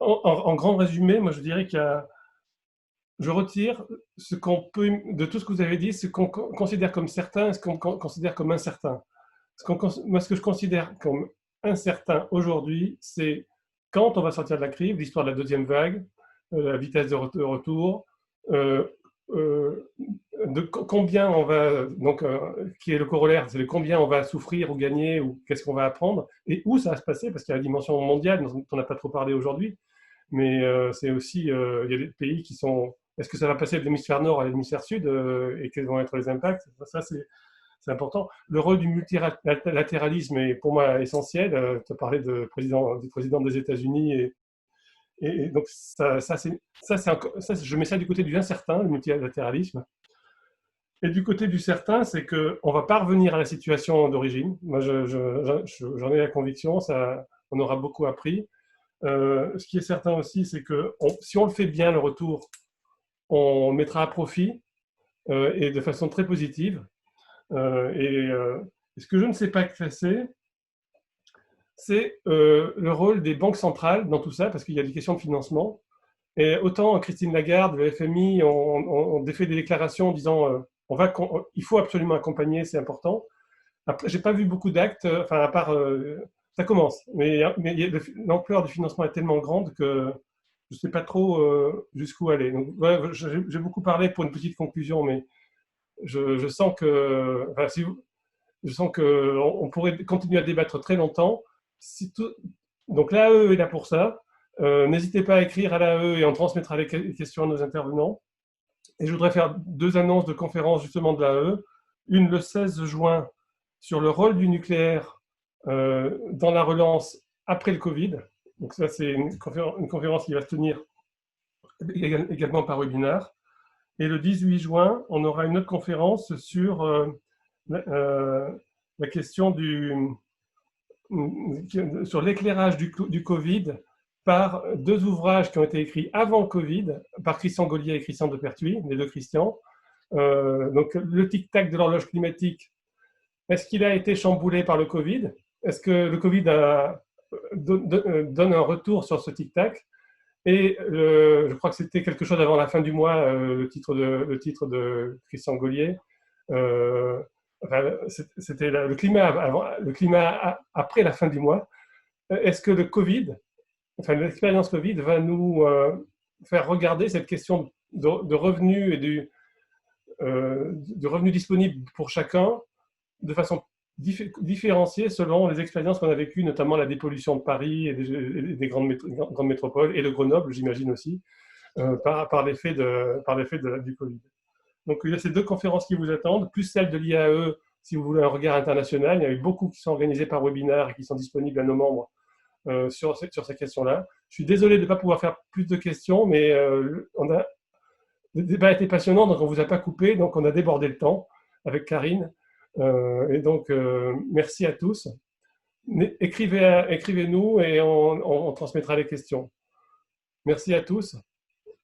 S1: En grand résumé, moi je dirais je retire ce qu'on peut, de tout ce que vous avez dit, ce qu'on considère comme certain et ce qu'on considère comme incertain. Moi, ce que je considère comme incertain aujourd'hui, c'est quand on va sortir de la crise, l'histoire de la deuxième vague, la vitesse de retour, de combien on va, donc, qui est le corollaire, c'est de combien on va souffrir ou gagner ou qu'est-ce qu'on va apprendre et où ça va se passer, parce qu'il y a la dimension mondiale dont on n'a pas trop parlé aujourd'hui, mais c'est aussi, il y a des pays qui sont, est-ce que ça va passer de l'hémisphère nord à l'hémisphère sud et quels vont être les impacts? Ça, c'est important. Le rôle du multilatéralisme est pour moi essentiel. Tu as parlé du président des États-Unis et donc je mets ça du côté du incertain, le multilatéralisme. Et du côté du certain, c'est qu'on ne va pas revenir à la situation d'origine. Moi, j'en ai la conviction, on aura beaucoup appris. Ce qui est certain aussi, c'est que si on le fait bien, le retour, on le mettra à profit et de façon très positive. Ce que je ne sais pas classer, c'est le rôle des banques centrales dans tout ça, parce qu'il y a des questions de financement. Et autant Christine Lagarde, le FMI ont fait des déclarations en disant il faut absolument accompagner, c'est important. Après, j'ai pas vu beaucoup d'actes, enfin à part ça commence, mais l'ampleur du financement est tellement grande que je sais pas trop jusqu'où aller. Donc, ouais, j'ai beaucoup parlé pour une petite conclusion, mais je sens que, enfin, je sens que on pourrait continuer à débattre très longtemps. Donc l'AE est là pour ça. N'hésitez pas à écrire à l'AE et on transmettra les questions à nos intervenants. Et je voudrais faire 2 annonces de conférences justement de l'AE. Une le 16 juin sur le rôle du nucléaire dans la relance après le Covid. Donc ça, c'est une conférence qui va se tenir également par webinaire. Et le 18 juin, on aura une autre conférence sur la question sur l'éclairage du Covid par 2 ouvrages qui ont été écrits avant le Covid, par Christian Gaulier et Christian de Pertuis, les 2 Christians. Donc, le tic-tac de l'horloge climatique, est-ce qu'il a été chamboulé par le Covid? Est-ce que le Covid donne un retour sur ce tic-tac? Et je crois que c'était quelque chose avant la fin du mois, le titre de Christian Gaulier. C'était le climat après la fin du mois. Est-ce que l'expérience Covid va nous faire regarder cette question de revenus et de revenus disponibles pour chacun de façon différenciée selon les expériences qu'on a vécues, notamment la dépollution de Paris et des grandes métropoles, et de Grenoble, j'imagine aussi, par l'effet du Covid. Donc, il y a ces 2 conférences qui vous attendent, plus celle de l'IAE, si vous voulez un regard international. Il y a eu beaucoup qui sont organisés par webinaire et qui sont disponibles à nos membres sur ces questions-là. Je suis désolé de ne pas pouvoir faire plus de questions, mais le débat a été passionnant, donc on ne vous a pas coupé, donc on a débordé le temps avec Karine. Et donc, merci à tous. Écrivez-nous et on transmettra les questions. Merci à tous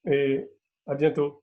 S1: et à bientôt.